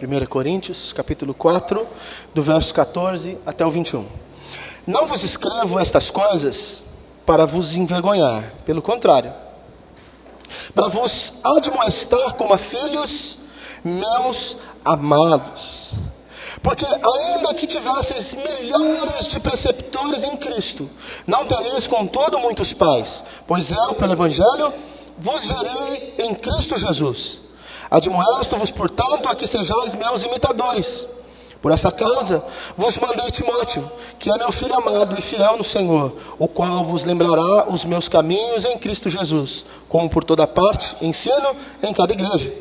1 Coríntios, capítulo 4, do verso 14 até o 21. Não vos escrevo estas coisas para vos envergonhar, pelo contrário, para vos admoestar como a filhos meus amados. Porque ainda que tivesseis milhares de preceptores em Cristo, não tereis contudo muitos pais, pois eu, pelo Evangelho, vos verei em Cristo Jesus. Admoesto-vos, portanto, a que sejais meus imitadores. Por essa causa vos mandei Timóteo, que é meu filho amado e fiel no Senhor, o qual vos lembrará os meus caminhos em Cristo Jesus, como por toda parte ensino em cada igreja.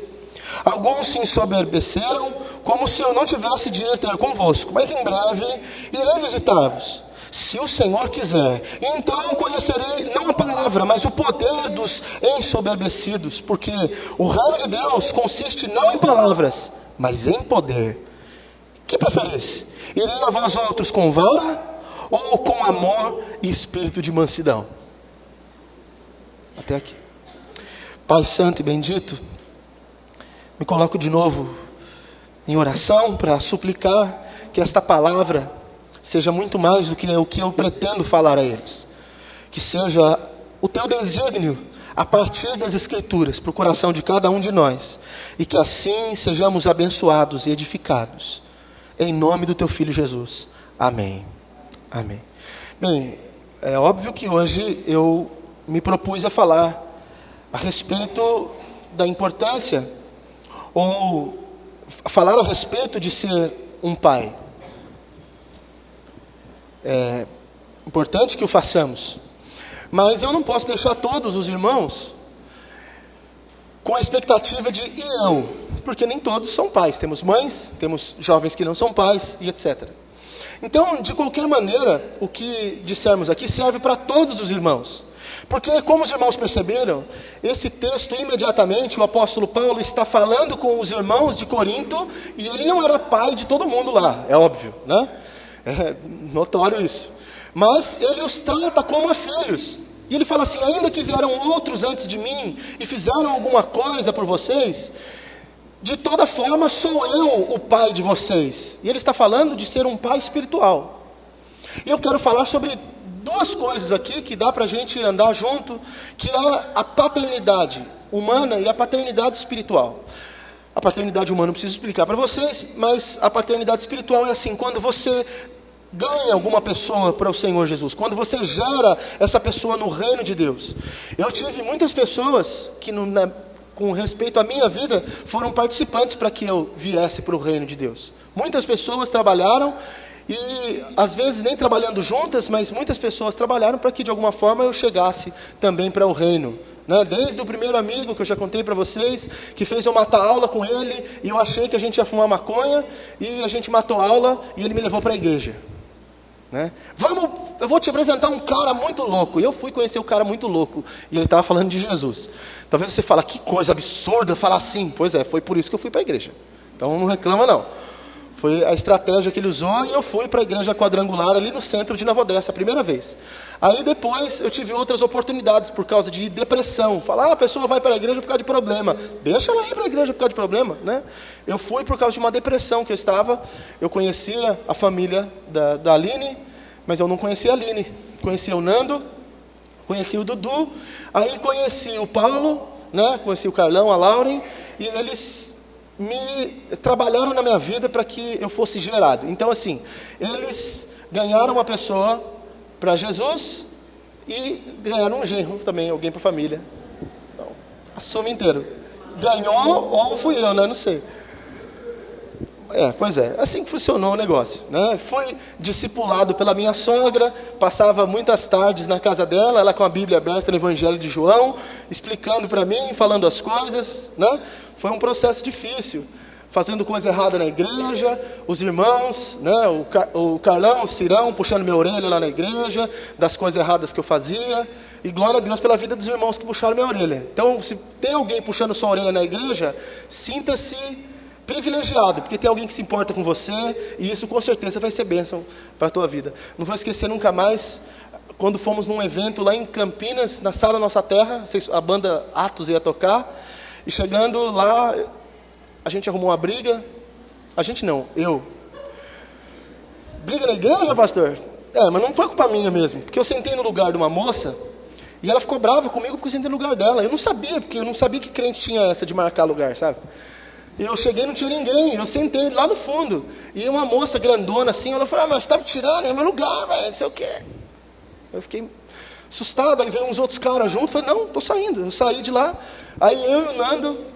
Alguns se ensoberbeceram, como se eu não tivesse de ir ter convosco, mas em breve irei visitar-vos, se o Senhor quiser. Então conhecerei não a palavra, mas o poder dos ensoberbecidos, porque o reino de Deus consiste não em palavras, mas em poder. Que preferis? Irei a vós outros com vara, ou com amor e espírito de mansidão? Até aqui. Pai santo e bendito, me coloco de novo em oração para suplicar que esta palavra seja muito mais do que o que eu pretendo falar a eles. Que seja o teu desígnio a partir das Escrituras para o coração de cada um de nós. E que assim sejamos abençoados e edificados. Em nome do teu Filho Jesus. Amém. Amém. Bem, é óbvio que hoje eu me propus a falar a respeito da importância, ou falar a respeito de ser um pai. É importante que o façamos, mas eu não posso deixar todos os irmãos com a expectativa de e eu, porque nem todos são pais. Temos mães, temos jovens que não são pais e etc. Então, de qualquer maneira, o que dissermos aqui serve para todos os irmãos. Porque, como os irmãos perceberam, esse texto, imediatamente, o apóstolo Paulo está falando com os irmãos de Corinto, e ele não era pai de todo mundo lá, é óbvio, né? É notório isso. Mas ele os trata como a filhos. E ele fala assim: ainda que vieram outros antes de mim, e fizeram alguma coisa por vocês, de toda forma sou eu o pai de vocês. E ele está falando de ser um pai espiritual. E eu quero falar sobre duas coisas aqui que dá para a gente andar junto, que é a paternidade humana e a paternidade espiritual. A paternidade humana não preciso explicar para vocês, mas a paternidade espiritual é assim: quando você ganha alguma pessoa para o Senhor Jesus, quando você gera essa pessoa no reino de Deus. Eu tive muitas pessoas que, com respeito à minha vida, foram participantes para que eu viesse para o reino de Deus. Muitas pessoas trabalharam, e às vezes nem trabalhando juntas, mas muitas pessoas trabalharam para que de alguma forma eu chegasse também para o reino, né? Desde o primeiro amigo que eu já contei para vocês, que fez eu matar aula com ele, e eu achei que a gente ia fumar maconha, e a gente matou aula, e ele me levou para a igreja, né? Eu vou te apresentar um cara muito louco. E eu fui conhecer o cara muito louco, e ele estava falando de Jesus. Talvez você fale: que coisa absurda falar assim. Pois é, foi por isso que eu fui para a igreja. Então não reclama não. Foi a estratégia que ele usou, e eu fui para a igreja quadrangular ali no centro de Nova Odessa, a primeira vez. Aí depois eu tive outras oportunidades por causa de depressão. Falar: a pessoa vai para a igreja por causa de problema. Deixa ela ir para a igreja por causa de problema, né? Eu fui por causa de uma depressão que eu estava. Eu conhecia a família da Aline, mas eu não conhecia a Aline. Conhecia o Nando, conhecia o Dudu, aí conheci o Paulo, né? Conheci o Carlão, a Lauren, e eles trabalharam na minha vida para que eu fosse gerado. Então assim, eles ganharam uma pessoa para Jesus e ganharam um genro também, alguém para a família. Então, assume inteiro. Ganhou ou fui eu, né? Não sei. Pois é, assim que funcionou o negócio, né? Fui discipulado pela minha sogra, passava muitas tardes na casa dela, ela com a Bíblia aberta no Evangelho de João, explicando para mim, falando as coisas, né? Foi um processo difícil, fazendo coisa errada na igreja, os irmãos, né? O Carlão, o Cirão, puxando minha orelha lá na igreja, das coisas erradas que eu fazia, e glória a Deus pela vida dos irmãos que puxaram minha orelha. Então, se tem alguém puxando sua orelha na igreja, sinta-se privilegiado, porque tem alguém que se importa com você, e isso com certeza vai ser bênção para a tua vida. Não vou esquecer nunca mais, quando fomos num evento lá em Campinas, na Sala Nossa Terra, a banda Atos ia tocar, e chegando lá, a gente arrumou uma briga, A gente não, eu. Briga na igreja, pastor? Mas não foi culpa minha mesmo, porque eu sentei no lugar de uma moça e ela ficou brava comigo porque eu sentei no lugar dela. Eu não sabia, porque eu não sabia que crente tinha essa de marcar lugar, sabe? E eu cheguei e não tinha ninguém, eu sentei lá no fundo. E uma moça grandona assim, ela falou, mas você tá me tirando, é meu lugar, velho, não sei o quê. Eu fiquei assustado, aí veio uns outros caras junto, falei, não, tô saindo. Eu saí de lá, aí eu e o Nando,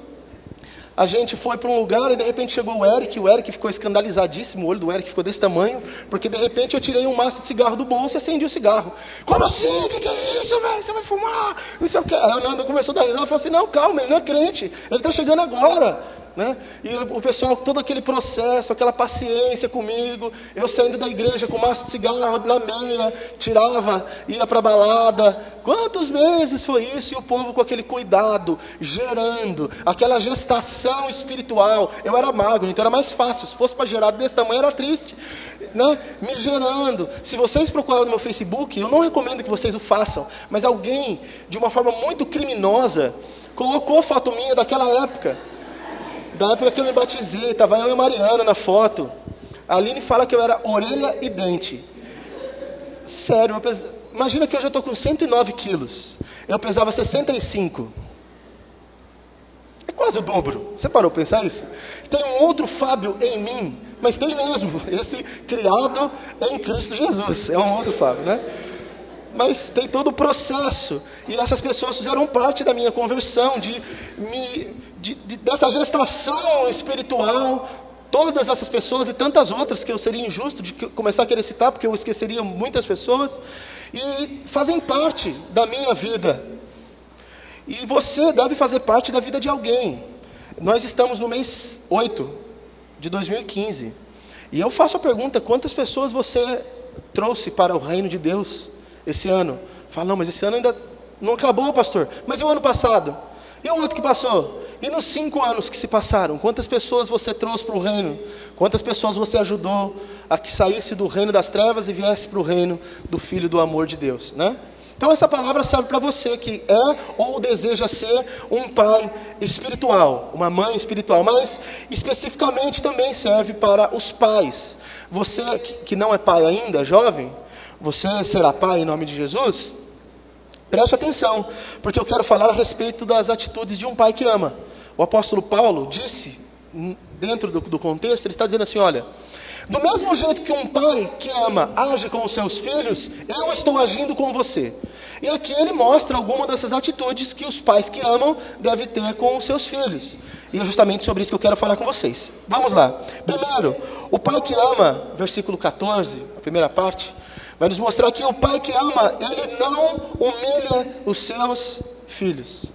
a gente foi para um lugar e de repente chegou o Eric ficou escandalizadíssimo, o olho do Eric ficou desse tamanho, porque de repente eu tirei um maço de cigarro do bolso e acendi o cigarro. Como assim? O que é isso, velho? Você vai fumar? Não sei o que. Aí o Nando começou a dar risada e falou assim, não, calma, ele não é crente, ele está chegando agora. Né? E o pessoal, todo aquele processo, aquela paciência comigo, eu saindo da igreja com maço de cigarro na meia, tirava, ia para a balada. Quantos meses foi isso? E o povo com aquele cuidado, gerando, aquela gestação espiritual. Eu era magro, então era mais fácil. Se fosse para gerar desse tamanho era triste, né? Me gerando. Se vocês procurarem no meu Facebook, eu não recomendo que vocês o façam, mas alguém, de uma forma muito criminosa, colocou foto minha daquela época. Da época que eu me batizei, estava eu e a Mariana na foto. A Aline fala que eu era orelha e dente. Sério, imagina que hoje eu estou com 109 quilos. Eu pesava 65. É quase o dobro. Você parou para pensar isso? Tem um outro Fábio em mim, mas tem mesmo. Esse criado em Cristo Jesus. É um outro Fábio, né? Mas tem todo o processo, e essas pessoas fizeram parte da minha conversão, dessa gestação espiritual. Todas essas pessoas e tantas outras que eu seria injusto de começar a querer citar, porque eu esqueceria muitas pessoas, e fazem parte da minha vida. E você deve fazer parte da vida de alguém. Nós estamos no mês 8 de 2015, e eu faço a pergunta, quantas pessoas você trouxe para o reino de Deus esse ano? Fala, não, mas esse ano ainda não acabou, pastor. Mas e o ano passado? E o outro que passou? E nos 5 anos que se passaram, quantas pessoas você trouxe para o reino? Quantas pessoas você ajudou a que saísse do reino das trevas e viesse para o reino do Filho do amor de Deus, né? Então essa palavra serve para você que é ou deseja ser um pai espiritual, uma mãe espiritual, mas especificamente também serve para os pais. Você que não é pai ainda, jovem, você será pai em nome de Jesus? Preste atenção, porque eu quero falar a respeito das atitudes de um pai que ama. O apóstolo Paulo disse, dentro do contexto, ele está dizendo assim, olha, do mesmo jeito que um pai que ama age com os seus filhos, eu estou agindo com você. E aqui ele mostra algumas dessas atitudes que os pais que amam devem ter com os seus filhos. E é justamente sobre isso que eu quero falar com vocês. Vamos lá. Primeiro, o pai que ama, versículo 14, a primeira parte, vai nos mostrar que o pai que ama, ele não humilha os seus filhos.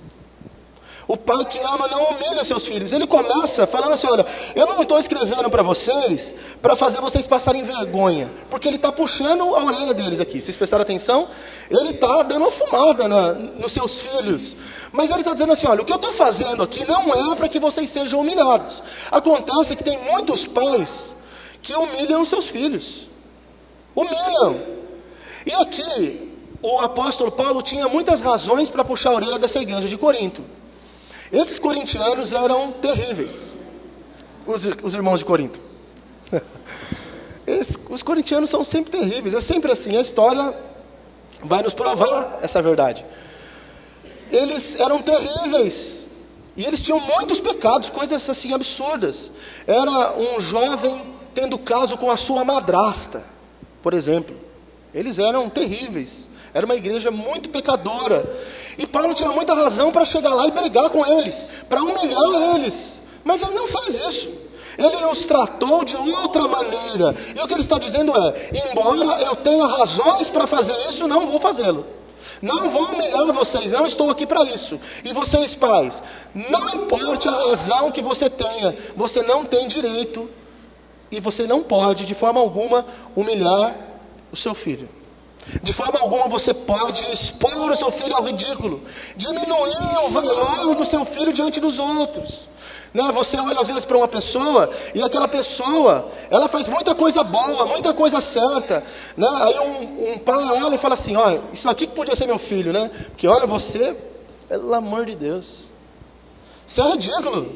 O pai que ama não humilha os seus filhos. Ele começa falando assim, olha, eu não estou escrevendo para vocês, para fazer vocês passarem vergonha. Porque ele está puxando a orelha deles aqui. Vocês prestaram atenção? Ele está dando uma fumada nos seus filhos. Mas ele está dizendo assim, olha, o que eu estou fazendo aqui não é para que vocês sejam humilhados. Acontece que tem muitos pais que humilham os seus filhos. Humilham. E aqui, o apóstolo Paulo tinha muitas razões para puxar a orelha dessa igreja de Corinto. Esses corintianos eram terríveis, os irmãos de Corinto. Os corintianos são sempre terríveis, é sempre assim, a história vai nos provar essa verdade. Eles eram terríveis, e eles tinham muitos pecados, coisas assim absurdas. Era um jovem tendo caso com a sua madrasta, por exemplo. Eles eram terríveis. Era uma igreja muito pecadora. E Paulo tinha muita razão para chegar lá e brigar com eles, para humilhar eles. Mas ele não faz isso. Ele os tratou de outra maneira. E o que ele está dizendo é, embora eu tenha razões para fazer isso, não vou fazê-lo. Não vou humilhar vocês, não estou aqui para isso. E vocês, pais, não importa a razão que você tenha, você não tem direito e você não pode, de forma alguma, humilhar o seu filho. De forma alguma você pode expor o seu filho ao ridículo, diminuir o valor do seu filho diante dos outros. Né? Você olha às vezes para uma pessoa, e aquela pessoa, ela faz muita coisa boa, muita coisa certa. Né? Aí um pai olha e fala assim, olha, isso aqui que podia ser meu filho, né? Porque olha você, pelo amor de Deus, isso é ridículo.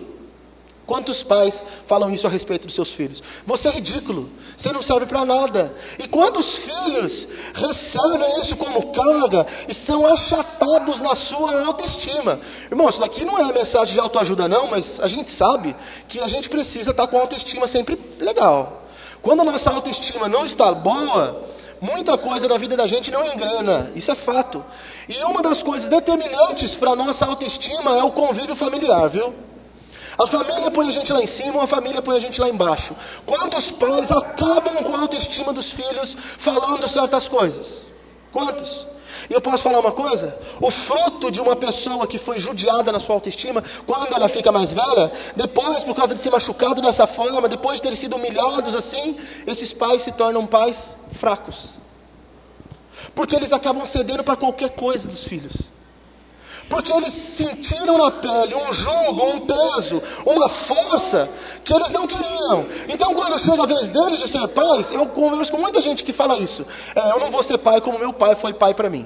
Quantos pais falam isso a respeito dos seus filhos? Você é ridículo, você não serve para nada. E quantos filhos recebem isso como carga e são achatados na sua autoestima? Irmão, isso daqui não é mensagem de autoajuda não, mas a gente sabe que a gente precisa estar com a autoestima sempre legal. Quando a nossa autoestima não está boa, muita coisa na vida da gente não engrena, isso é fato. E uma das coisas determinantes para a nossa autoestima é o convívio familiar, viu? A família põe a gente lá em cima, a família põe a gente lá embaixo. Quantos pais acabam com a autoestima dos filhos falando certas coisas? Quantos? E eu posso falar uma coisa? O fruto de uma pessoa que foi judiada na sua autoestima, quando ela fica mais velha, depois, por causa de ser machucado dessa forma, depois de ter sido humilhados assim, esses pais se tornam pais fracos. Porque eles acabam cedendo para qualquer coisa dos filhos. Porque eles sentiram na pele um jugo, um peso, uma força que eles não queriam. Então quando chega a vez deles de ser pais, eu converso com muita gente que fala isso. Eu não vou ser pai como meu pai foi pai para mim.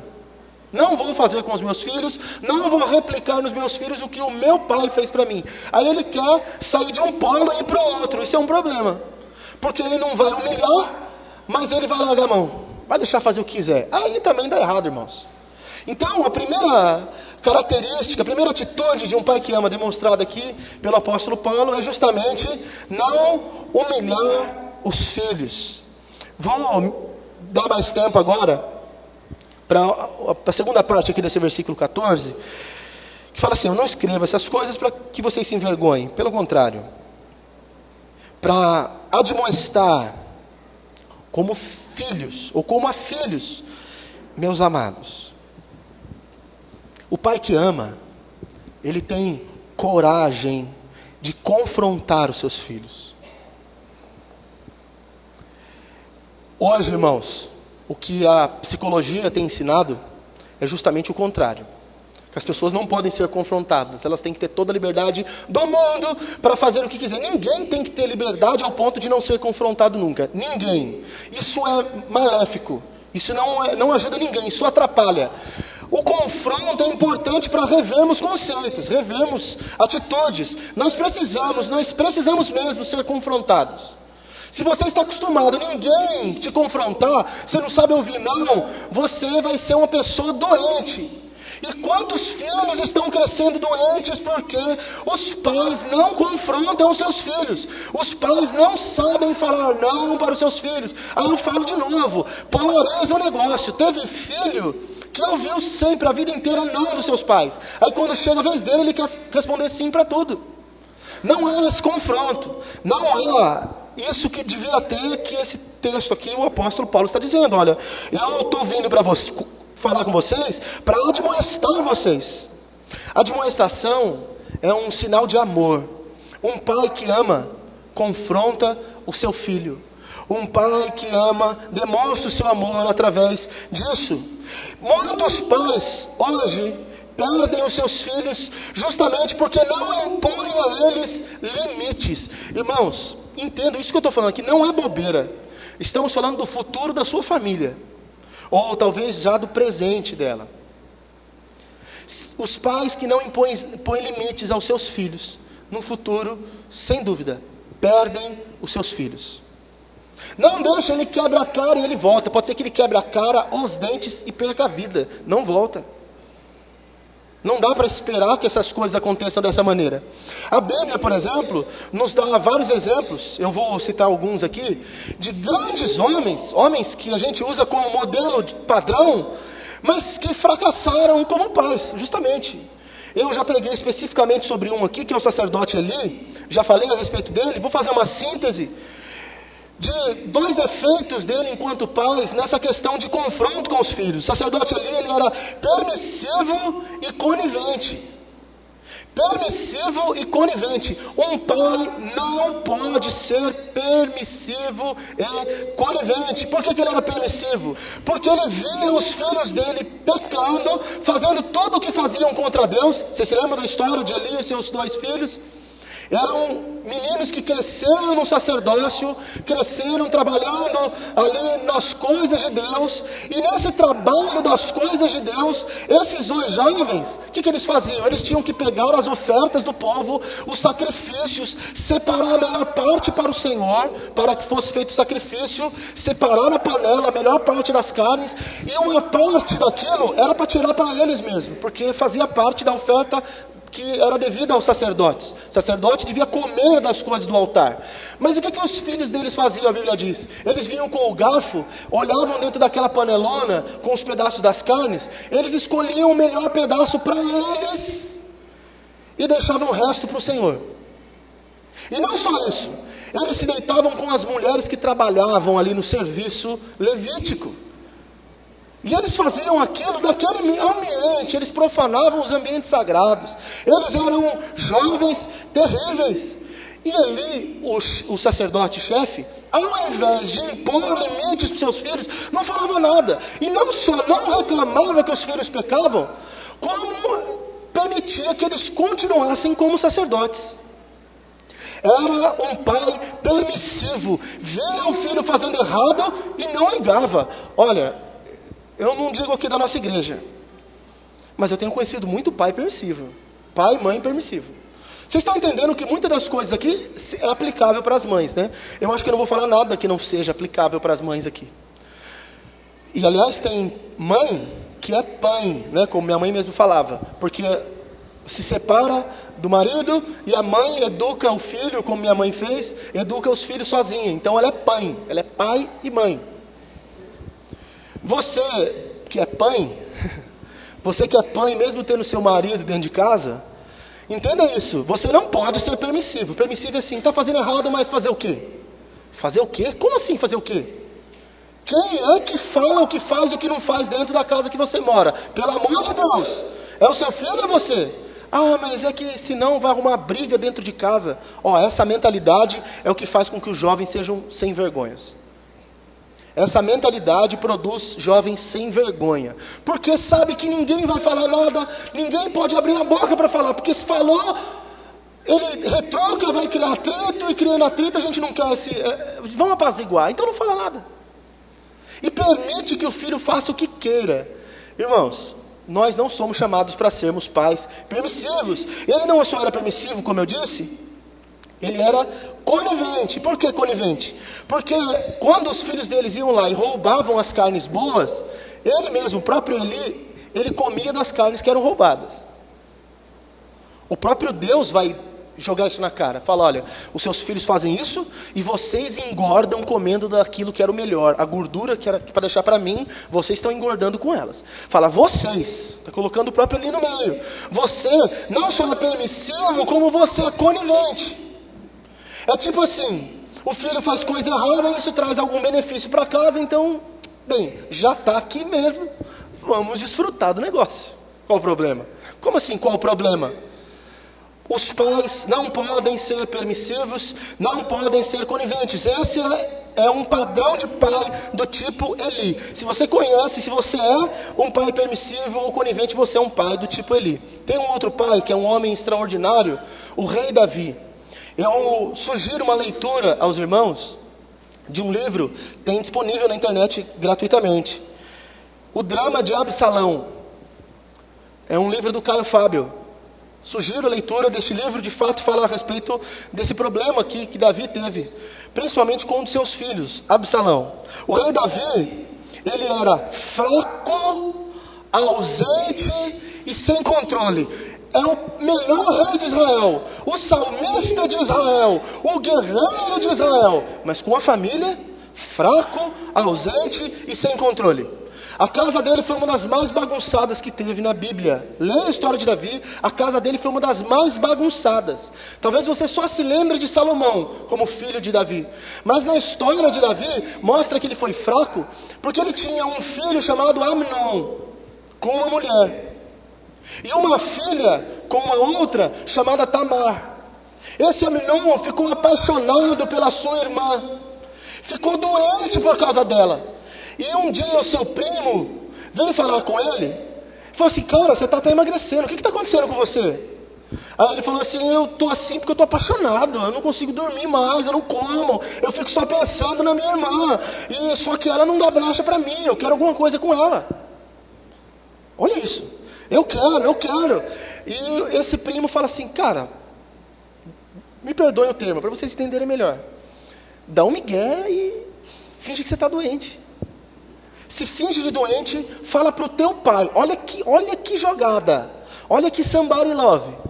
Não vou fazer com os meus filhos, não vou replicar nos meus filhos o que o meu pai fez para mim. Aí ele quer sair de um polo e ir para o outro, isso é um problema. Porque ele não vai humilhar, mas ele vai largar a mão. Vai deixar fazer o que quiser. Aí também dá errado, irmãos. Então, a primeira característica, a primeira atitude de um pai que ama, demonstrada aqui pelo apóstolo Paulo, é justamente não humilhar os filhos. Vou dar mais tempo agora para a segunda parte aqui desse versículo 14, que fala assim: eu não escrevo essas coisas para que vocês se envergonhem, pelo contrário, para admoestar como filhos, ou como a filhos, meus amados. O pai que ama, ele tem coragem de confrontar os seus filhos. Hoje, irmãos, o que a psicologia tem ensinado é justamente o contrário. Que as pessoas não podem ser confrontadas, elas têm que ter toda a liberdade do mundo para fazer o que quiser. Ninguém tem que ter liberdade ao ponto de não ser confrontado nunca. Ninguém. Isso é maléfico. Isso não ajuda ninguém, isso atrapalha. O confronto é importante para revermos conceitos, revermos atitudes. Nós precisamos mesmo ser confrontados. Se você está acostumado a ninguém te confrontar, você não sabe ouvir não, você vai ser uma pessoa doente. E quantos filhos estão crescendo doentes porque os pais não confrontam os seus filhos? Os pais não sabem falar não para os seus filhos. Aí eu falo de novo, polariza o negócio. Teve filho que ouviu sempre a vida inteira não dos seus pais. Aí quando chega a vez dele, ele quer responder sim para tudo. Não há esse confronto. Não há isso que devia ter, que esse texto aqui, o apóstolo Paulo está dizendo. Olha, eu estou vindo para você falar com vocês para admoestar vocês. Admoestação é um sinal de amor. Um pai que ama confronta o seu filho. Um pai que ama demonstra o seu amor através disso. Muitos pais hoje perdem os seus filhos justamente porque não impõem a eles limites. Irmãos, entendam isso que eu estou falando aqui, não é bobeira. Estamos falando do futuro da sua família. Ou talvez já do presente dela. Os pais que não impõem limites aos seus filhos, no futuro, sem dúvida, perdem os seus filhos. Não deixa, ele quebra a cara e ele volta. Pode ser que ele quebre a cara, os dentes e perca a vida. Não volta. Não dá para esperar que essas coisas aconteçam dessa maneira. A Bíblia, por exemplo, nos dá vários exemplos, eu vou citar alguns aqui, de grandes homens que a gente usa como modelo de padrão, mas que fracassaram como pais, justamente. Eu já preguei especificamente sobre um aqui, que é o sacerdote Eli, já falei a respeito dele, vou fazer uma síntese de dois defeitos dele enquanto pais nessa questão de confronto com os filhos. O sacerdote ali, ele era permissivo e conivente. Permissivo e conivente. Um pai não pode ser permissivo e conivente. Por que ele era permissivo? Porque ele via os filhos dele pecando, fazendo tudo o que faziam contra Deus. Você se lembra da história de Eli e seus dois filhos? Eram meninos que cresceram no sacerdócio, cresceram trabalhando ali nas coisas de Deus. E nesse trabalho das coisas de Deus, esses dois jovens, o que eles faziam? Eles tinham que pegar as ofertas do povo, os sacrifícios, separar a melhor parte para o Senhor, para que fosse feito o sacrifício, separar na panela a melhor parte das carnes, e uma parte daquilo era para tirar para eles mesmos, porque fazia parte da oferta que era devida aos sacerdotes. O sacerdote devia comer das coisas do altar. Mas o que os filhos deles faziam, a Bíblia diz? Eles vinham com o garfo, olhavam dentro daquela panelona, com os pedaços das carnes, eles escolhiam o melhor pedaço para eles, e deixavam o resto para o Senhor. E não só isso, eles se deitavam com as mulheres que trabalhavam ali no serviço levítico. E eles faziam aquilo daquele ambiente, eles profanavam os ambientes sagrados. Eles eram jovens terríveis. E ali, o sacerdote-chefe, ao invés de impor limites para os seus filhos, não falava nada. E não só não reclamava que os filhos pecavam, como permitia que eles continuassem como sacerdotes. Era um pai permissivo. Via o filho fazendo errado e não ligava. Olha, eu não digo aqui da nossa igreja, mas eu tenho conhecido muito pai permissivo, pai e mãe permissivo. Vocês estão entendendo que muitas das coisas aqui é aplicável para as mães, né? Eu acho que eu não vou falar nada que não seja aplicável para as mães aqui. E aliás, tem mãe que é pai, né? Como minha mãe mesmo falava, porque se separa do marido e a mãe educa o filho, como minha mãe fez, educa os filhos sozinha. Então ela é pai e mãe. Você que é pai, mesmo tendo seu marido dentro de casa, entenda isso, você não pode ser permissivo. Permissivo é assim, está fazendo errado, mas fazer o quê? Fazer o quê? Como assim fazer o quê? Quem é que fala o que faz e o que não faz dentro da casa que você mora? Pelo amor de Deus, é o seu filho ou é você? Ah, mas é que senão vai arrumar briga dentro de casa. Essa mentalidade é o que faz com que os jovens sejam sem vergonhas. Essa mentalidade produz jovens sem vergonha, porque sabe que ninguém vai falar nada, ninguém pode abrir a boca para falar, porque se falou, ele retruca, vai criar atrito, e criando atrito a gente não quer vamos apaziguar, então não fala nada. E permite que o filho faça o que queira. Irmãos, nós não somos chamados para sermos pais permissivos. Ele não só era permissivo, como eu disse, ele era conivente. Por que conivente? Porque quando os filhos deles iam lá e roubavam as carnes boas, ele mesmo, o próprio Eli, ele comia das carnes que eram roubadas. O próprio Deus vai jogar isso na cara. Fala, olha, os seus filhos fazem isso e vocês engordam comendo daquilo que era o melhor. A gordura que era para deixar para mim, vocês estão engordando com elas. Fala, vocês, está colocando o próprio Eli no meio. Você não só é permissivo, como você é conivente. É tipo assim, o filho faz coisa errada e isso traz algum benefício para casa, então, bem, já está aqui mesmo, vamos desfrutar do negócio. Qual o problema? Como assim, qual o problema? Os pais não podem ser permissivos, não podem ser coniventes. Esse é um padrão de pai do tipo Eli. Se você conhece, se você é um pai permissivo ou conivente, você é um pai do tipo Eli. Tem um outro pai que é um homem extraordinário, o rei Davi. Eu sugiro uma leitura aos irmãos de um livro, tem disponível na internet gratuitamente. O Drama de Absalão. É um livro do Caio Fábio. Sugiro a leitura deste livro, de fato fala a respeito desse problema aqui que Davi teve, principalmente com um de seus filhos, Absalão. O rei Davi, ele era fraco, ausente e sem controle. É o melhor rei de Israel, o salmista de Israel, o guerreiro de Israel, mas com a família, fraco, ausente e sem controle. A casa dele foi uma das mais bagunçadas que teve na Bíblia. Leia a história de Davi, a casa dele foi uma das mais bagunçadas. Talvez você só se lembre de Salomão como filho de Davi, mas na história de Davi mostra que ele foi fraco, porque ele tinha um filho chamado Amnon, com uma mulher, e uma filha com uma outra chamada Tamar. Esse Amnon ficou apaixonado pela sua irmã, ficou doente por causa dela. E um dia o seu primo veio falar com ele, falou assim, cara, você está até emagrecendo, o que está acontecendo com você? Aí ele falou assim, eu tô assim porque eu tô apaixonado, eu não consigo dormir mais, eu não como, eu fico só pensando na minha irmã, e só que ela não dá brecha para mim, eu quero alguma coisa com ela. Olha isso, eu quero. E esse primo fala assim, cara, me perdoe o termo, para vocês entenderem melhor. Dá um migué e finge que você está doente. Se finge de doente, fala para o teu pai, olha que jogada, olha que somebody love.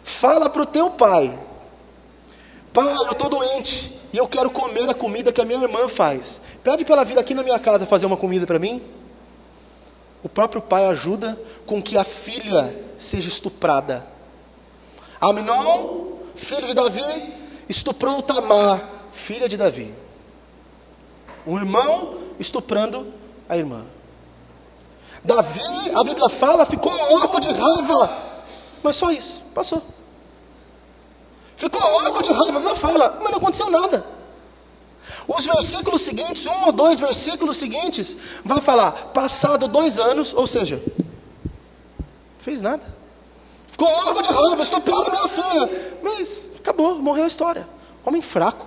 Fala para o teu pai, pai, eu estou doente e eu quero comer a comida que a minha irmã faz. Pede para ela vir aqui na minha casa fazer uma comida para mim. O próprio pai ajuda com que a filha seja estuprada. Amnon, filho de Davi, estuprou Tamar, filha de Davi. Um irmão estuprando a irmã. Davi, a Bíblia fala, ficou louco de raiva. Mas só isso, passou. Ficou louco de raiva, mas não aconteceu nada. Os versículos seguintes, 1 ou 2 versículos seguintes, vai falar, passado 2 anos, ou seja, fez nada. Ficou louco de raiva, estuprou a minha filha. Mas acabou, morreu a história. Homem fraco.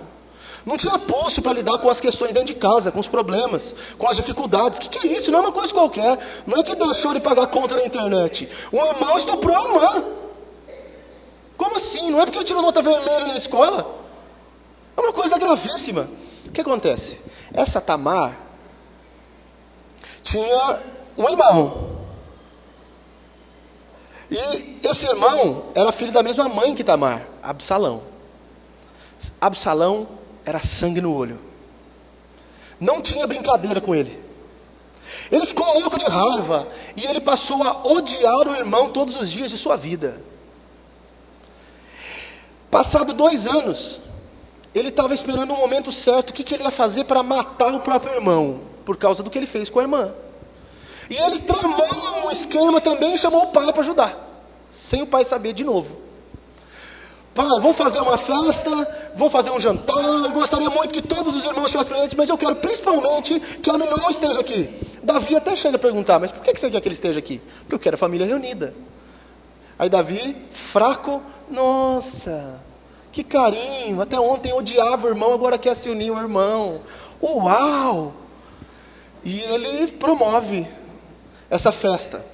Não tinha pulso para lidar com as questões dentro de casa, com os problemas, com as dificuldades. Que é isso? Não é uma coisa qualquer. Não é que deixou de pagar conta na internet. Um irmão estuprou a irmã. Como assim? Não é porque ele tirou nota vermelha na escola? É uma coisa gravíssima. O que acontece? Essa Tamar tinha um irmão. E esse irmão era filho da mesma mãe que Tamar, Absalão. Absalão era sangue no olho. Não tinha brincadeira com ele. Ele ficou louco de raiva e ele passou a odiar o irmão todos os dias de sua vida. Passado 2 anos, ele estava esperando o momento certo, o que ele ia fazer para matar o próprio irmão, por causa do que ele fez com a irmã. E ele tramou um esquema também e chamou o pai para ajudar, sem o pai saber de novo. Pai, vamos fazer uma festa, vamos fazer um jantar, eu gostaria muito que todos os irmãos estivessem presentes, mas eu quero principalmente que Amnon esteja aqui. Davi até chega a perguntar, mas por que você quer que ele esteja aqui? Porque eu quero a família reunida. Aí Davi, fraco, nossa, que carinho, até ontem odiava o irmão, agora quer se unir ao irmão. Uau! E ele promove essa festa.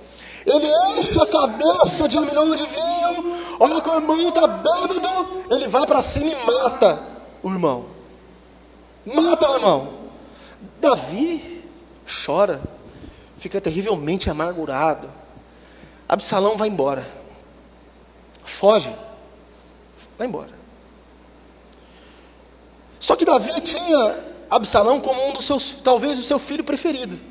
Ele enche a cabeça de Amnon de vinho, olha que o irmão está bêbado, ele vai para cima e mata o irmão. Mata o irmão. Davi chora, fica terrivelmente amargurado. Absalão vai embora. Foge. Vai embora. Só que Davi tinha Absalão como um dos seus, talvez o seu filho preferido.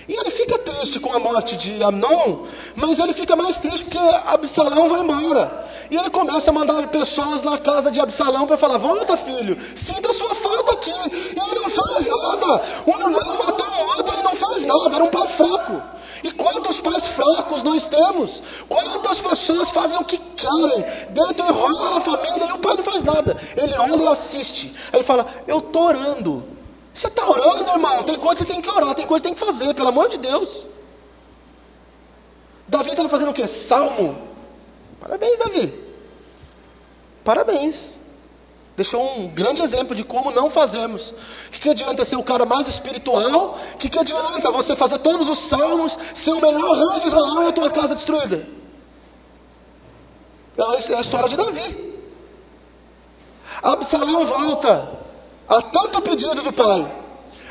E ele fica triste com a morte de Amnon, mas ele fica mais triste porque Absalão vai embora. E ele começa a mandar pessoas na casa de Absalão para falar, volta filho, sinta a sua falta aqui. E ele não fez nada. O irmão matou o outro, ele não fez nada, era um pai fraco. E quantos pais fracos nós temos? Quantas pessoas fazem o que querem, dentro e rola na família e o pai não faz nada. Ele olha e assiste. Aí ele fala, eu estou orando. Você está orando, irmão? Tem coisa que você tem que orar, tem coisa que tem que fazer, pelo amor de Deus. Davi estava fazendo o quê? Salmo. Parabéns, Davi. Parabéns. Deixou um grande exemplo de como não fazermos. O que adianta ser o cara mais espiritual? O que adianta você fazer todos os salmos, ser o melhor rei de Israel e a tua casa destruída? Essa é a história de Davi. Absalão volta. A tanto pedido do pai.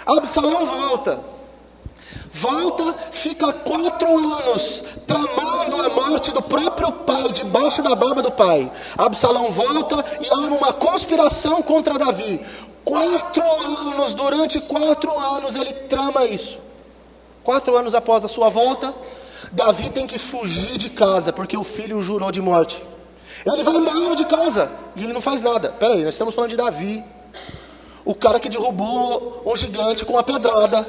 Absalão volta, fica 4 anos tramando a morte do próprio pai, debaixo da barba do pai. Absalão volta e arma uma conspiração contra Davi. 4 anos, durante 4 anos ele trama isso. 4 anos após a sua volta, Davi tem que fugir de casa, porque o filho o jurou de morte. Ele vai embora de casa, e ele não faz nada. Peraí, nós estamos falando de Davi, o cara que derrubou um gigante com uma pedrada.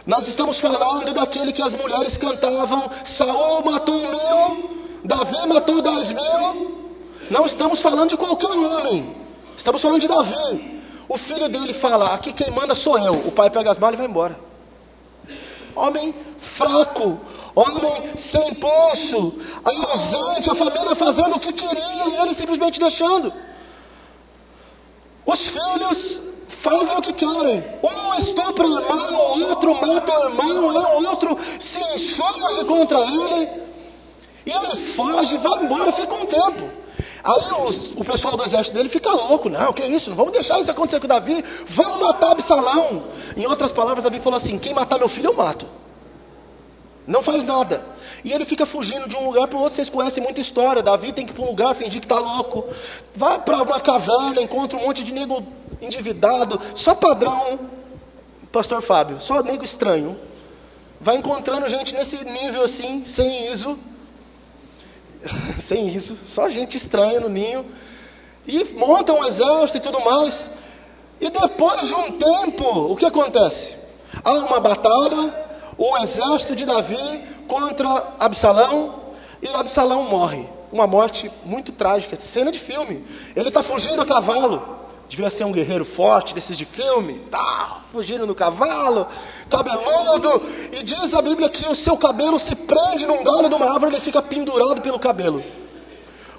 Nós estamos falando daquele que as mulheres cantavam, Saul matou 1.000, Davi matou 10.000. Não estamos falando de qualquer homem, estamos falando de Davi. O filho dele fala, aqui quem manda sou eu. O pai pega as malas e vai embora. Homem fraco, homem sem pulso, ausente, a família fazendo o que queria e ele simplesmente deixando. Os filhos fazem o que querem. Um estupra o irmão, o outro mata o irmão, aí o outro se insurge contra ele. E ele foge, vai embora, fica um tempo. Aí o pessoal do exército dele fica louco. Não, que isso, não vamos deixar isso acontecer com Davi. Vamos matar Absalão. Em outras palavras, Davi falou assim: quem matar meu filho eu mato. Não faz nada. E ele fica fugindo de um lugar para o outro. Vocês conhecem muita história. Davi tem que ir para um lugar, fingir que está louco. Vai para uma caverna, encontra um monte de nego endividado. Só padrão, pastor Fábio, só nego estranho. Vai encontrando gente nesse nível assim, sem ISO. Sem isso, só gente estranha no ninho. E monta um exército e tudo mais. E depois de um tempo, o que acontece? Há uma batalha. O exército de Davi contra Absalão, e Absalão morre, uma morte muito trágica, cena de filme. Ele está fugindo a cavalo, devia ser um guerreiro forte desses de filme, tá, fugindo no cavalo, cabeludo, e diz a Bíblia que o seu cabelo se prende num galho de uma árvore, ele fica pendurado pelo cabelo.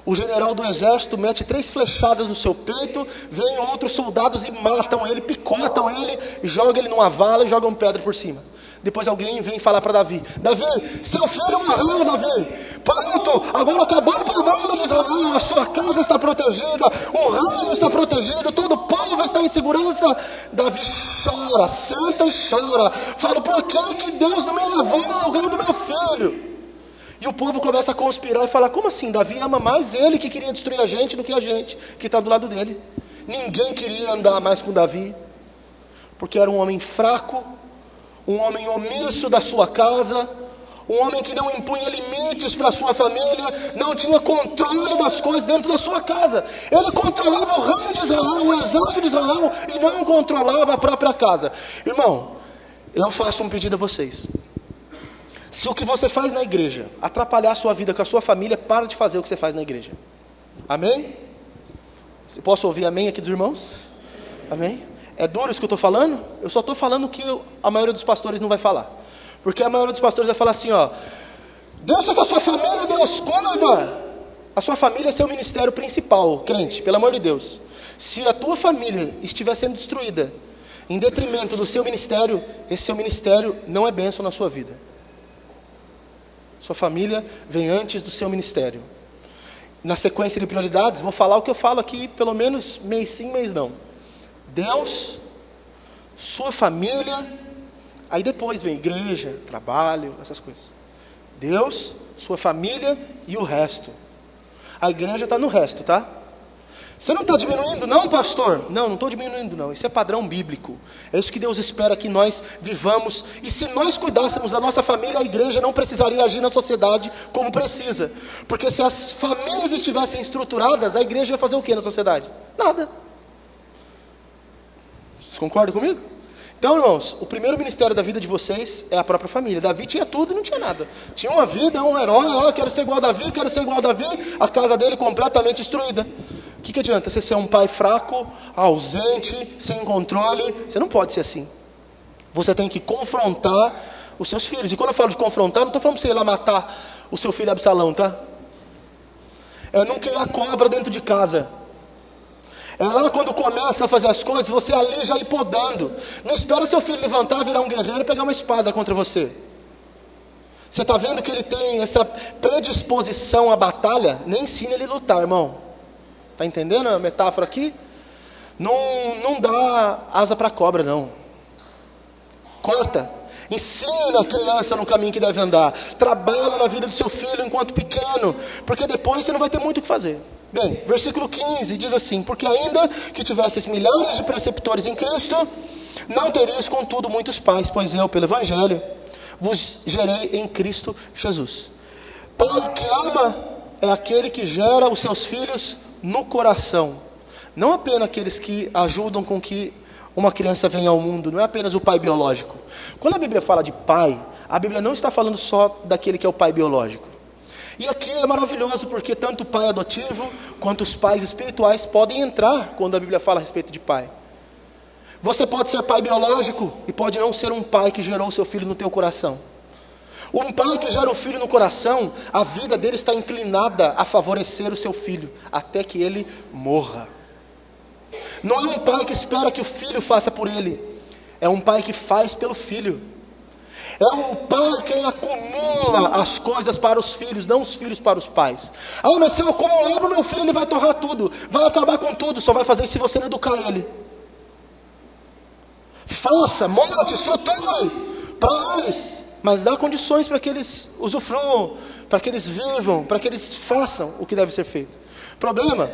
O general do exército mete 3 flechadas no seu peito, vem outros soldados e matam ele, picotam ele, jogam ele numa vala e jogam pedra por cima. Depois alguém vem falar para Davi: Davi, seu filho morreu, Davi. Pronto, agora acabou o problema de Israel. A sua casa está protegida, o reino está protegido, todo o povo está em segurança. Davi chora, senta e chora. Fala: por que Deus não me levou no lugar do meu filho? E o povo começa a conspirar e falar: como assim? Davi ama mais ele que queria destruir a gente do que a gente que está do lado dele. Ninguém queria andar mais com Davi, porque era um homem fraco, um homem omisso da sua casa, um homem que não impunha limites para a sua família, não tinha controle das coisas dentro da sua casa. Ele controlava o reino de Israel, o exército de Israel, e não controlava a própria casa. Irmão, eu faço um pedido a vocês: se o que você faz na igreja atrapalhar a sua vida com a sua família, para de fazer o que você faz na igreja. Amém? Posso ouvir amém aqui dos irmãos? Amém? É duro isso que eu estou falando? Eu só estou falando o que a maioria dos pastores não vai falar. Porque a maioria dos pastores vai falar assim, ó: deixa que a sua família, Deus cuida. A sua família é seu ministério principal, crente, pelo amor de Deus. Se a tua família estiver sendo destruída em detrimento do seu ministério, esse seu ministério não é bênção na sua vida. Sua família vem antes do seu ministério. Na sequência de prioridades, vou falar o que eu falo aqui, pelo menos mês sim, mês não. Deus, sua família, aí depois vem igreja, trabalho, essas coisas. Deus, sua família e o resto. A igreja está no resto, tá? Você não está diminuindo não, pastor? Não estou diminuindo não, isso é padrão bíblico. É isso que Deus espera que nós vivamos. E se nós cuidássemos da nossa família, a igreja não precisaria agir na sociedade como precisa. Porque se as famílias estivessem estruturadas, a igreja ia fazer o que na sociedade? Nada. Vocês concordam comigo? Então, irmãos, o primeiro ministério da vida de vocês é a própria família. Davi tinha tudo e não tinha nada. Tinha uma vida, um herói, quero ser igual a Davi, quero ser igual a Davi. A casa dele completamente destruída. O que adianta você ser um pai fraco, ausente, sem controle? Você não pode ser assim. Você tem que confrontar os seus filhos. E quando eu falo de confrontar, não estou falando para você ir lá matar o seu filho Absalão, tá? É não criar cobra dentro de casa. É lá quando começa a fazer as coisas, você ali já ir podando. Não espera seu filho levantar, virar um guerreiro e pegar uma espada contra você. Você está vendo que ele tem essa predisposição à batalha? Nem ensina ele a lutar, irmão. Está entendendo a metáfora aqui? Não dá asa para cobra, não. Corta. Ensina a criança no caminho que deve andar. Trabalha na vida do seu filho enquanto pequeno, porque depois você não vai ter muito o que fazer. Bem, versículo 15 diz assim: porque ainda que tivesses milhares de preceptores em Cristo, não terias contudo muitos pais, pois eu, pelo Evangelho, vos gerei em Cristo Jesus. Pai que ama é aquele que gera os seus filhos no coração. Não apenas aqueles que ajudam com que uma criança venha ao mundo, não é apenas o pai biológico. Quando a Bíblia fala de pai, a Bíblia não está falando só daquele que é o pai biológico. E aqui é maravilhoso, porque tanto o pai adotivo, quanto os pais espirituais podem entrar quando a Bíblia fala a respeito de pai. Você pode ser pai biológico e pode não ser um pai que gerou o seu filho no teu coração. Um pai que gera um filho no coração, a vida dele está inclinada a favorecer o seu filho, até que ele morra. Não é um pai que espera que o filho faça por ele, é um pai que faz pelo filho. É o pai quem acumula as coisas para os filhos, não os filhos para os pais. Ah, mas se eu acumular para o meu filho, ele vai torrar tudo, vai acabar com tudo, só vai fazer isso se você não educar ele. Faça, monte, estruture para eles, mas dá condições para que eles usufruam, para que eles vivam, para que eles façam o que deve ser feito. Problema,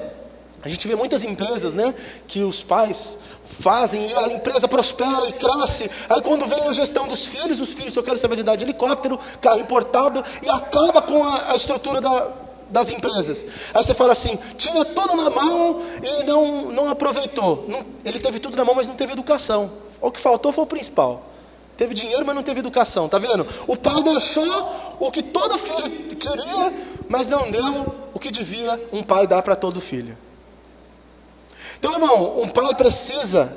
a gente vê muitas empresas, né, que os pais fazem e a empresa prospera e cresce. Aí quando vem a gestão dos filhos, os filhos só querem saber de andar de helicóptero, carro importado, e acaba com a estrutura das empresas. Aí você fala assim, tinha tudo na mão e não aproveitou. Ele teve tudo na mão, mas não teve educação. O que faltou foi o principal. Teve dinheiro, mas não teve educação, tá vendo? O pai deixou o que todo filho queria, mas não deu o que devia um pai dar para todo filho. Então, irmão, um pai precisa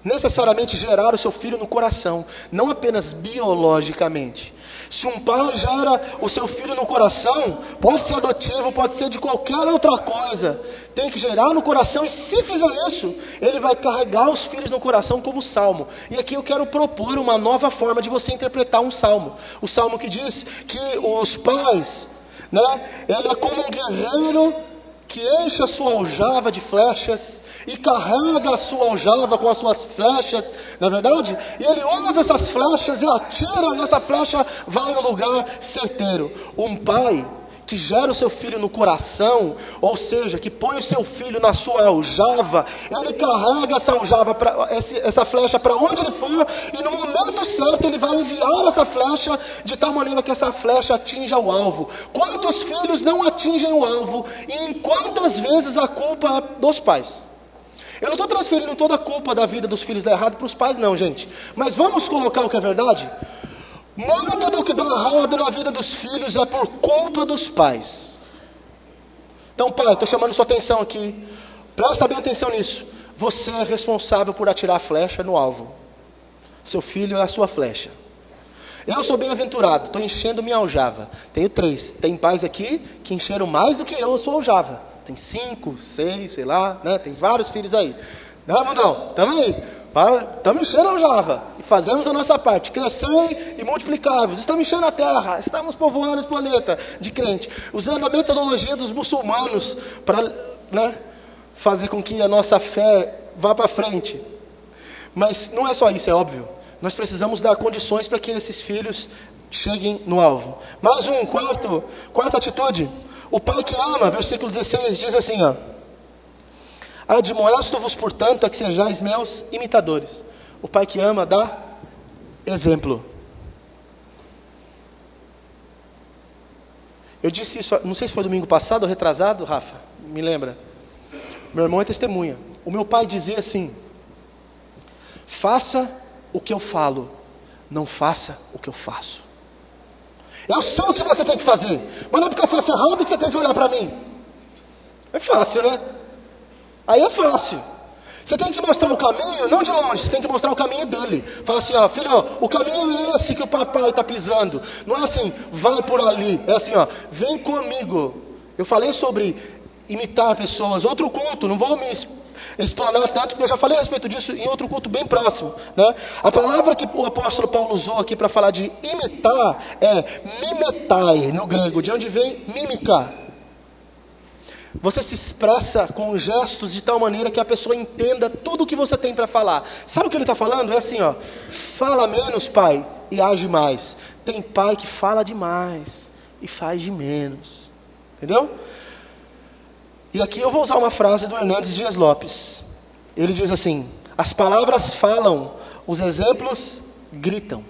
necessariamente gerar o seu filho no coração, não apenas biologicamente. Se um pai gera o seu filho no coração, pode ser adotivo, pode ser de qualquer outra coisa, tem que gerar no coração, e se fizer isso, ele vai carregar os filhos no coração como salmo. E aqui eu quero propor uma nova forma de você interpretar um salmo. O salmo que diz que os pais, né, ele é como um guerreiro que enche a sua aljava de flechas e carrega a sua aljava com as suas flechas, não é verdade? E ele usa essas flechas e atira, e essa flecha vai no lugar certeiro. Um pai que gera o seu filho no coração, ou seja, que põe o seu filho na sua aljava, ele carrega essa aljava, essa flecha para onde ele for, e no momento certo ele vai enviar essa flecha de tal maneira que essa flecha atinja o alvo. Quantos filhos não atingem o alvo, e em quantas vezes a culpa é dos pais? Eu não estou transferindo toda a culpa da vida dos filhos dar errado para os pais não, gente, mas vamos colocar o que é verdade? Muito do que dá errado na vida dos filhos é por culpa dos pais. Então, pai, estou chamando sua atenção aqui. Presta bem atenção nisso. Você é responsável por atirar a flecha no alvo. Seu filho é a sua flecha. Eu sou bem-aventurado, estou enchendo minha aljava. Tenho 3. Tem pais aqui que encheram mais do que eu a sua aljava. Tem 5, 6, sei lá, né? Tem vários filhos aí. Não, estamos aí. Estamos enchendo a aljava e fazemos a nossa parte, crescer e multiplicar-vos, estamos enchendo a terra, estamos povoando esse planeta de crente, usando a metodologia dos muçulmanos para, né, fazer com que a nossa fé vá para frente. Mas não é só isso, é óbvio, nós precisamos dar condições para que esses filhos cheguem no alvo. Mais quarta atitude, o pai que ama, versículo 16 diz assim, ó: admoesto-vos, portanto, a que sejais meus imitadores. O pai que ama dá exemplo. Eu disse isso, não sei se foi domingo passado ou retrasado, Rafa, me lembra? Meu irmão é testemunha. O meu pai dizia assim: faça o que eu falo, não faça o que eu faço. Eu sei o que você tem que fazer, mas não é porque eu faço errado que você tem que olhar para mim. É fácil, né? Aí é fácil. Você tem que mostrar o caminho, não de longe, você tem que mostrar o caminho dele. Fala assim, ó, filho, ó, o caminho é esse que o papai está pisando. Não é assim, vai por ali. É assim, ó, vem comigo. Eu falei sobre imitar pessoas. Outro culto, não vou me explanar tanto, porque eu já falei a respeito disso em outro culto bem próximo, né? A palavra que o apóstolo Paulo usou aqui para falar de imitar é mimetai, no grego, de onde vem mímica. Você se expressa com gestos de tal maneira que a pessoa entenda tudo o que você tem para falar. Sabe o que ele está falando? É assim, ó: fala menos, pai, e age mais. Tem pai que fala demais e faz de menos. Entendeu? E aqui eu vou usar uma frase do Hernandes Dias Lopes. Ele diz assim: as palavras falam, os exemplos gritam.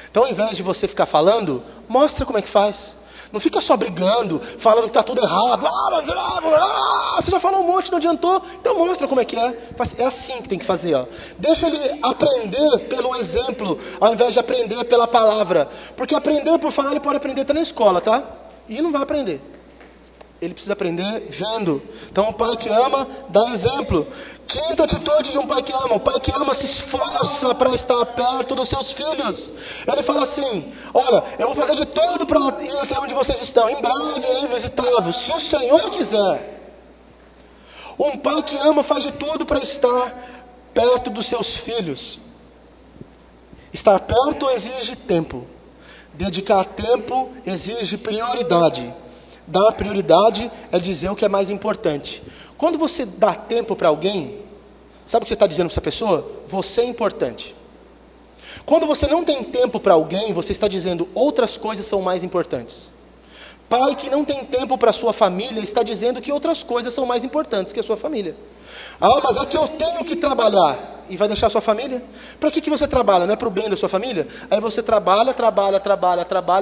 Então, ao invés de você ficar falando, mostra como é que faz. Não fica só brigando, falando que está tudo errado. Você já falou um monte, não adiantou. Então mostra como é que é. É assim que tem que fazer, ó. Deixa ele aprender pelo exemplo, ao invés de aprender pela palavra. Porque aprender por falar, ele pode aprender até na escola, tá? E não vai aprender. Ele precisa aprender vendo. Então o pai que ama dá exemplo. Quinta atitude de um pai que ama. O pai que ama se esforça para estar perto dos seus filhos. Ele fala assim: olha, eu vou fazer de tudo para ir até onde vocês estão. Em breve irei visitá-los, se o Senhor quiser. Um pai que ama faz de tudo para estar perto dos seus filhos. Estar perto exige tempo. Dedicar tempo exige prioridade. Dar prioridade é dizer o que é mais importante. Quando você dá tempo para alguém, sabe o que você está dizendo para essa pessoa? Você é importante. Quando você não tem tempo para alguém, você está dizendo outras coisas são mais importantes. Pai que não tem tempo para a sua família está dizendo que outras coisas são mais importantes que a sua família. Ah, mas é que eu tenho que trabalhar. E vai deixar a sua família? Para que você trabalha? Não é para o bem da sua família? Aí você trabalha,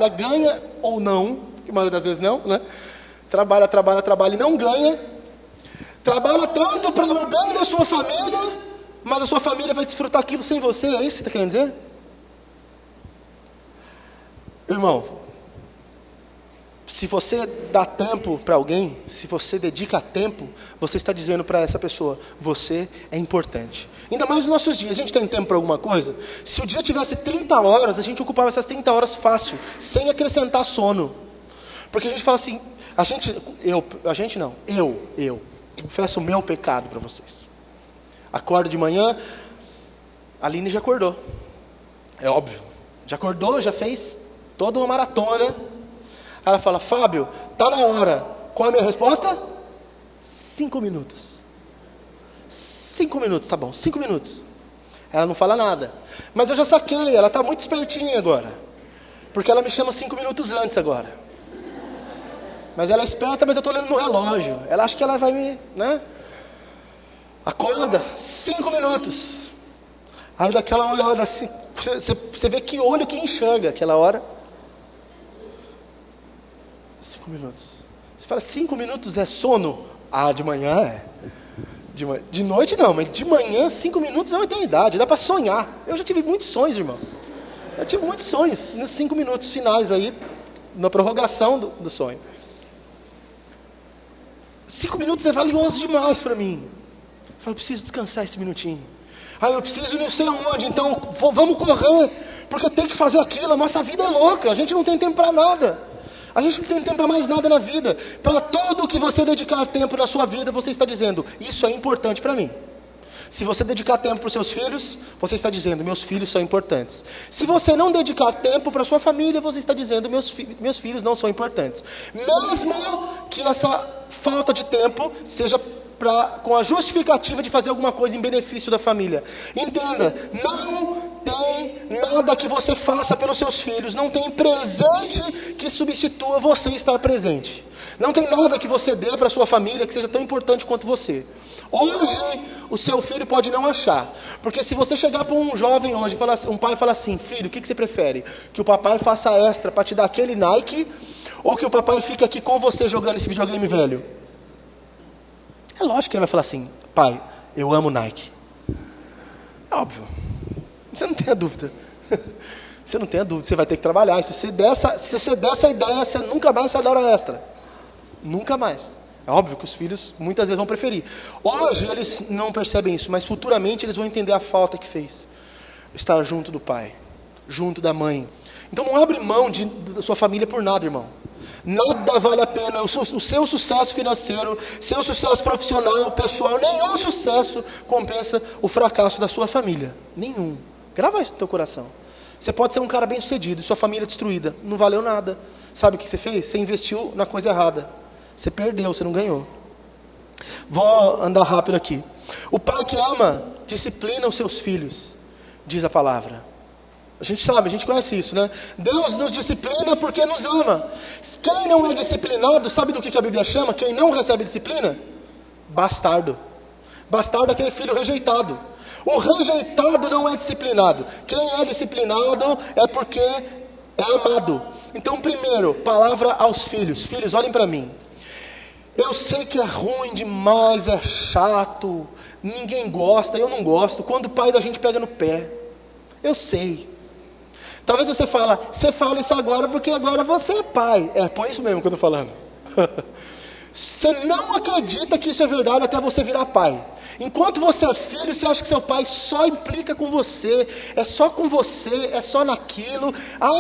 ganha ou não, que a maioria das vezes não, né? Trabalha e não ganha. Trabalha tanto para o bem da sua família, mas a sua família vai desfrutar aquilo sem você. É isso que você está querendo dizer? Irmão, se você dá tempo para alguém, se você dedica tempo, você está dizendo para essa pessoa: você é importante. Ainda mais nos nossos dias, a gente tem tempo para alguma coisa? Se o dia tivesse 30 horas, a gente ocupava essas 30 horas fácil, sem acrescentar sono. Porque a gente fala assim, eu confesso o meu pecado para vocês. Acordo de manhã, a Aline já acordou. É óbvio. Já acordou, já fez toda uma maratona. Ela fala: Fábio, tá na hora. Qual é a minha resposta? 5 minutos. 5 minutos, tá bom, 5 minutos. Ela não fala nada. Mas eu já saquei, ela está muito espertinha agora. Porque ela me chama 5 minutos antes agora. Mas ela é esperta, mas eu estou olhando no relógio. Ela acha que ela vai me, né? Acorda, 5 minutos. Aí daquela olhada assim, você vê que olho que enxerga aquela hora. 5 minutos. Você fala: 5 minutos é sono? Ah, de manhã é. De noite não, mas de manhã 5 minutos é uma eternidade. Dá para sonhar. Eu já tive muitos sonhos, irmãos. Eu tive muitos sonhos nos 5 minutos finais aí, na prorrogação do sonho. 5 minutos é valioso demais para mim. Eu falo: eu preciso descansar esse minutinho. Ah, eu preciso não sei onde, então vamos correr, porque tem que fazer aquilo. A nossa vida é louca, a gente não tem tempo para nada. A gente não tem tempo para mais nada na vida. Para tudo que você dedicar tempo na sua vida, você está dizendo: isso é importante para mim. Se você dedicar tempo para os seus filhos, você está dizendo: meus filhos são importantes. Se você não dedicar tempo para a sua família, você está dizendo: meus filhos não são importantes. Mesmo que essa falta de tempo seja com a justificativa de fazer alguma coisa em benefício da família. Entenda, não tem nada que você faça pelos seus filhos, não tem presente que substitua você estar presente. Não tem nada que você dê para a sua família que seja tão importante quanto você. Hoje, o seu filho pode não achar. Porque se você chegar para um jovem hoje, um pai fala assim: filho, o que você prefere? Que o papai faça extra para te dar aquele Nike, ou que o papai fique aqui com você jogando esse videogame velho? É lógico que ele vai falar assim: pai, eu amo Nike. É óbvio. Você não tem a dúvida. Você não tem a dúvida, você vai ter que trabalhar. Se você der essa ideia, você nunca mais vai dar hora extra. Nunca mais. É óbvio que os filhos muitas vezes vão preferir. Hoje eles não percebem isso, mas futuramente eles vão entender a falta que fez estar junto do pai, junto da mãe. Então não abre mão da sua família por nada, irmão. Nada vale a pena. O seu sucesso financeiro, seu sucesso profissional, pessoal, nenhum sucesso compensa o fracasso da sua família. Nenhum. Grava isso no teu coração. Você pode ser um cara bem sucedido, sua família destruída, não valeu nada. Sabe o que você fez? Você investiu na coisa errada. Você perdeu, você não ganhou. Vou andar rápido aqui. O pai que ama, disciplina os seus filhos, diz a palavra. A gente sabe, a gente conhece isso, né? Deus nos disciplina porque nos ama. Quem não é disciplinado, sabe do que a Bíblia chama? Quem não recebe disciplina? Bastardo. Bastardo é aquele filho rejeitado. O rejeitado não é disciplinado. Quem é disciplinado é porque é amado. Então, primeiro, palavra aos filhos. Filhos, olhem para mim. Eu sei que é ruim demais, é chato, ninguém gosta, eu não gosto, quando o pai da gente pega no pé. Eu sei. Talvez você fala isso agora porque agora você é pai. É por isso mesmo que eu estou falando. Você não acredita que isso é verdade até você virar pai. Enquanto você é filho, você acha que seu pai só implica com você, é só com você, é só naquilo.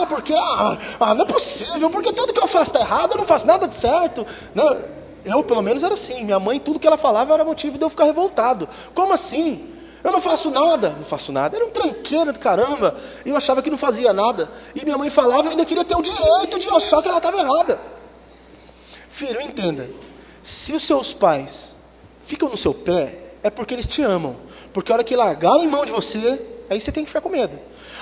Porque não é possível, porque tudo que eu faço está errado, eu não faço nada de certo. Não, eu pelo menos era assim, minha mãe, tudo que ela falava era motivo de eu ficar revoltado. Como assim? Eu não faço nada. Não faço nada, era um tranqueira do caramba, e eu achava que não fazia nada. E minha mãe falava, eu ainda queria ter o direito de achar que ela estava errada. Filho, entenda, se os seus pais ficam no seu pé, é porque eles te amam. Porque a hora que largarem mão de você, aí você tem que ficar com medo.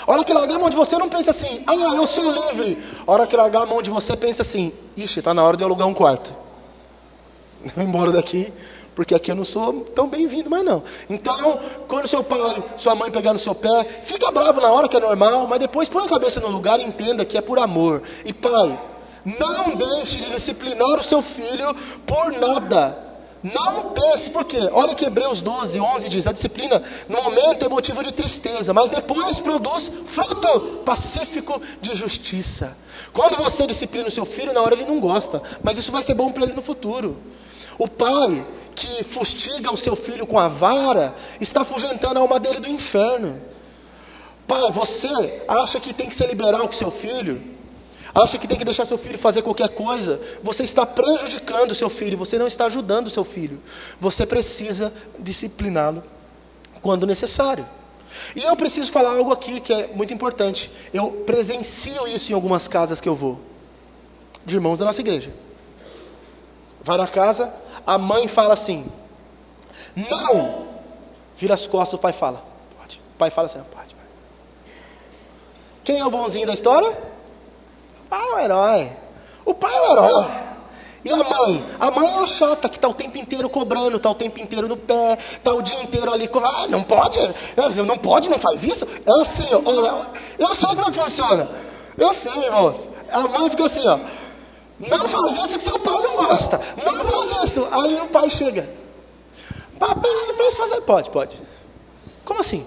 A hora que largar a mão de você, não pensa assim, eu sou livre. A hora que largar a mão de você, pensa assim, ixi, está na hora de eu alugar um quarto. Vou embora daqui, porque aqui eu não sou tão bem-vindo mais não. Então, quando seu pai, sua mãe pegar no seu pé, fica bravo na hora, que é normal, mas depois põe a cabeça no lugar e entenda que é por amor. E pai, não deixe de disciplinar o seu filho por nada. Não pense, por quê? Olha que Hebreus 12, 11 diz, a disciplina no momento é motivo de tristeza, mas depois produz fruto pacífico de justiça. Quando você disciplina o seu filho, na hora ele não gosta, mas isso vai ser bom para ele no futuro. O pai que fustiga o seu filho com a vara, está afugentando a alma dele do inferno. Pai, você acha que tem que ser liberal com seu filho? Acha que tem que deixar seu filho fazer qualquer coisa? Você está prejudicando o seu filho, você não está ajudando o seu filho. Você precisa discipliná-lo quando necessário. E eu preciso falar algo aqui que é muito importante. Eu presencio isso em algumas casas que eu vou, de irmãos da nossa igreja. Vai na casa, a mãe fala assim, não! Vira as costas, o pai fala, pode. O pai fala assim, pode. Quem é o bonzinho da história? O pai é o herói. O pai é o herói. E a mãe? A mãe é a chata que está o tempo inteiro cobrando, está o tempo inteiro no pé, está o dia inteiro ali, não pode, não faz isso. É assim, eu sei como é que funciona. Eu sei, irmãos. A mãe fica assim, não faz isso que seu pai não gosta. Não faz isso. Aí o pai chega. Papai, posso fazer? Pode. Como assim?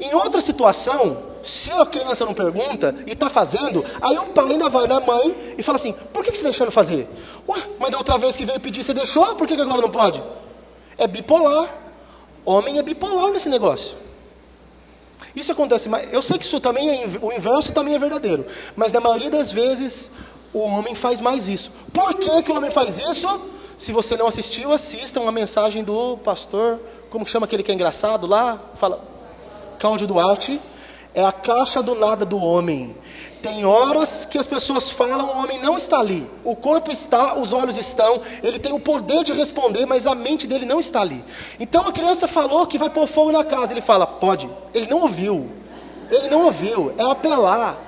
Em outra situação, se a criança não pergunta e está fazendo, aí o pai ainda vai na mãe e fala assim, por que você está deixando fazer? Mas da outra vez que veio pedir, você deixou? Por que agora não pode? É bipolar. Homem é bipolar nesse negócio. Isso acontece, mas eu sei que isso também o inverso também é verdadeiro. Mas na maioria das vezes, o homem faz mais isso. Por que o homem faz isso? Se você não assistiu, assista uma mensagem do pastor, como que chama aquele que é engraçado lá? Cláudio Duarte. É a caixa do nada do homem. Tem horas que as pessoas falam, o homem não está ali. O corpo está, os olhos estão, ele tem o poder de responder, mas a mente dele não está ali. Então a criança falou que vai pôr fogo na casa, ele fala, pode. Ele não ouviu, é apelar.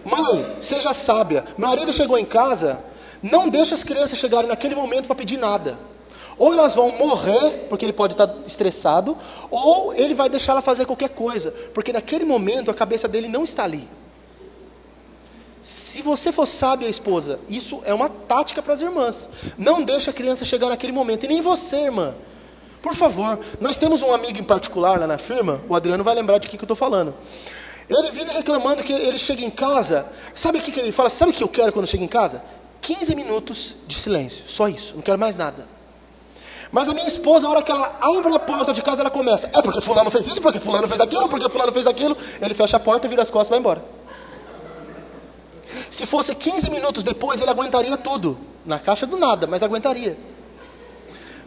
Mãe, seja sábia. Meu marido chegou em casa, não deixa as crianças chegarem naquele momento para pedir nada. Ou elas vão morrer, porque ele pode estar estressado, ou ele vai deixar ela fazer qualquer coisa, porque naquele momento a cabeça dele não está ali. Se você for sábia, esposa, isso é uma tática para as irmãs. Não deixa a criança chegar naquele momento, e nem você, irmã. Por favor, nós temos um amigo em particular lá na firma, o Adriano vai lembrar de que eu estou falando. Ele vive reclamando que ele chega em casa, sabe o que ele fala? Sabe o que eu quero quando eu chego em casa? 15 minutos de silêncio, só isso, não quero mais nada. Mas a minha esposa, a hora que ela abre a porta de casa, ela começa, porque fulano fez isso, porque fulano fez aquilo, porque fulano fez aquilo. Ele fecha a porta, vira as costas e vai embora. Se fosse 15 minutos depois, ele aguentaria tudo. Na caixa do nada, mas aguentaria.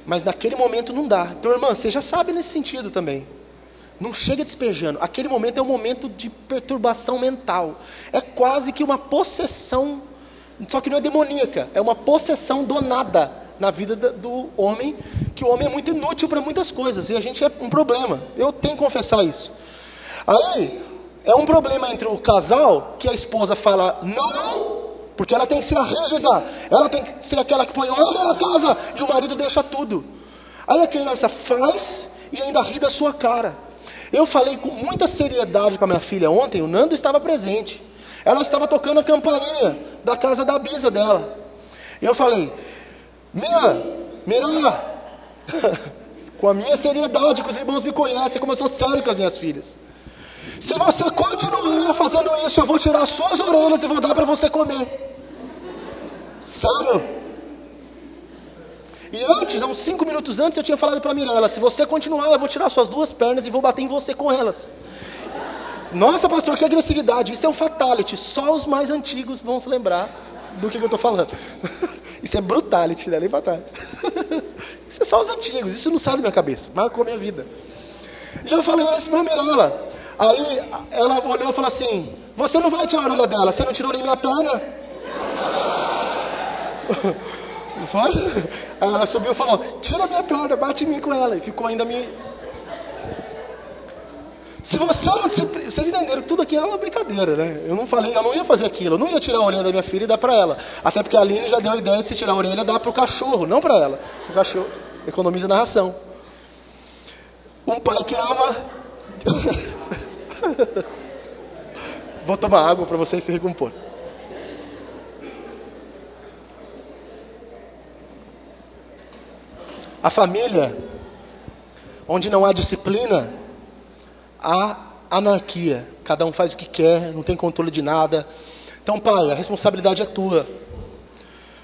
Mas naquele momento não dá. Então, irmã, você já sabe nesse sentido também. Não chega despejando. Aquele momento é um momento de perturbação mental. É quase que uma possessão, só que não é demoníaca, é uma possessão do nada na vida do homem, que o homem é muito inútil para muitas coisas, e a gente é um problema, eu tenho que confessar isso. Aí, é um problema entre o casal, que a esposa fala não, porque ela tem que ser a rígida, ela tem que ser aquela que põe ordem na casa, e o marido deixa tudo. Aí a criança faz, e ainda ri da sua cara. Eu falei com muita seriedade para minha filha ontem, o Nando estava presente, ela estava tocando a campainha da casa da bisa dela, e eu falei, Mira, com a minha seriedade, que os irmãos me conhecem, como eu sou sério com as minhas filhas. Se você continuar fazendo isso, eu vou tirar as suas orelhas e vou dar para você comer. Sério? E antes, uns 5 minutos antes, eu tinha falado para a Mirella, se você continuar, eu vou tirar suas 2 pernas e vou bater em você com elas. Nossa, pastor, que agressividade. Isso é um fatality. Só os mais antigos vão se lembrar do que eu estou falando. Isso é brutality, não é nem fatality. Isso é só os antigos. Isso não sai da minha cabeça. Marcou a minha vida. E eu falei isso para a Mirella. Aí ela olhou e falou assim, você não vai tirar a orelha dela, você não tirou nem minha perna? Não foi? Aí ela subiu e falou, tira a minha perna, bate em mim com ela. E ficou ainda me... Se você não... Vocês entenderam que tudo aqui é uma brincadeira, né? Eu não ia fazer aquilo, eu não ia tirar a orelha da minha filha e dar para ela. Até porque a Aline já deu a ideia de se tirar a orelha, dar para o cachorro, não para ela. O cachorro economiza na ração. Um pai que ama... Vou tomar água para vocês se recompor. A família, onde não há disciplina, há anarquia. Cada um faz o que quer, não tem controle de nada. Então, pai, a responsabilidade é tua.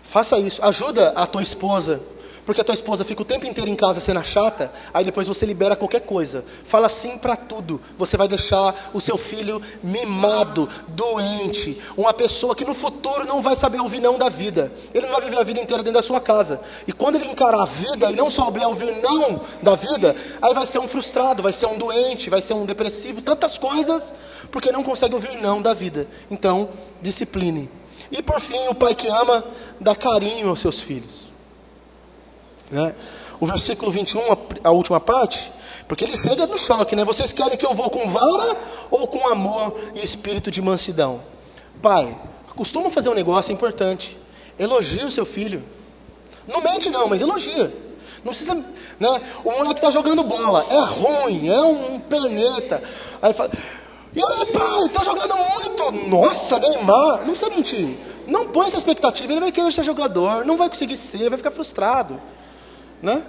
Faça isso, ajuda a tua esposa. Porque a tua esposa fica o tempo inteiro em casa sendo chata, aí depois você libera qualquer coisa. Fala sim para tudo. Você vai deixar o seu filho mimado, doente, uma pessoa que no futuro não vai saber ouvir não da vida. Ele não vai viver a vida inteira dentro da sua casa. E quando ele encarar a vida e não souber ouvir não da vida, aí vai ser um frustrado, vai ser um doente, vai ser um depressivo, tantas coisas, porque não consegue ouvir não da vida. Então, discipline. E por fim, o pai que ama dá carinho aos seus filhos. Né? O versículo 21, a última parte, porque ele chega no choque, né? Vocês querem que eu vou com vara ou com amor e espírito de mansidão? Pai, costuma fazer um negócio importante. Elogia o seu filho. Não mente não, mas elogia. Não precisa, né? O moleque está jogando bola, é ruim, é um perneta. Aí fala, e aí pai, tá jogando muito. Nossa, Neymar. Não precisa mentir. Não põe essa expectativa, ele vai querer ser jogador, não vai conseguir ser, vai ficar frustrado. Né?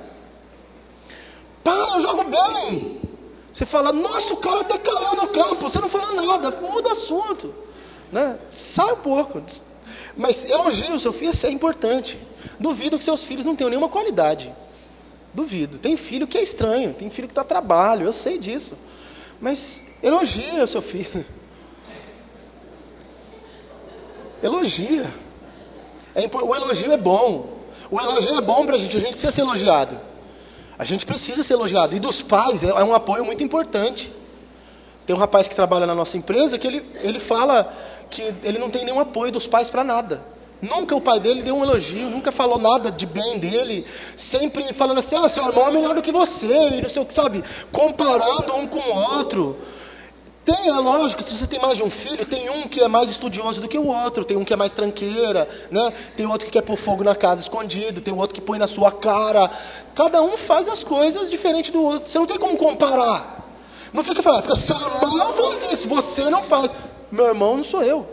Pai, eu jogo bem. Você fala, nossa, o cara até caiu no campo. Você não falou nada, muda assunto, né? Sai um pouco. Mas elogie o seu filho, isso é importante. Duvido que seus filhos não tenham nenhuma qualidade. Duvido. Tem filho que é estranho, tem filho que dá trabalho, eu sei disso. Mas elogie o seu filho. Elogia. O elogio é bom. O elogio é bom para a gente precisa ser elogiado. A gente precisa ser elogiado. E dos pais é um apoio muito importante. Tem um rapaz que trabalha na nossa empresa que ele fala que ele não tem nenhum apoio dos pais para nada. Nunca o pai dele deu um elogio, nunca falou nada de bem dele. Sempre falando assim, seu irmão é melhor do que você, e não sei o que, sabe? Comparando um com o outro. É lógico, se você tem mais de um filho, tem um que é mais estudioso do que o outro, tem um que é mais tranqueira, né? Tem outro que quer pôr fogo na casa escondido, tem outro que põe na sua cara. Cada um faz as coisas diferente do outro. Você não tem como comparar. Não fica falando, porque seu irmão faz isso, você não faz. Meu irmão não sou eu.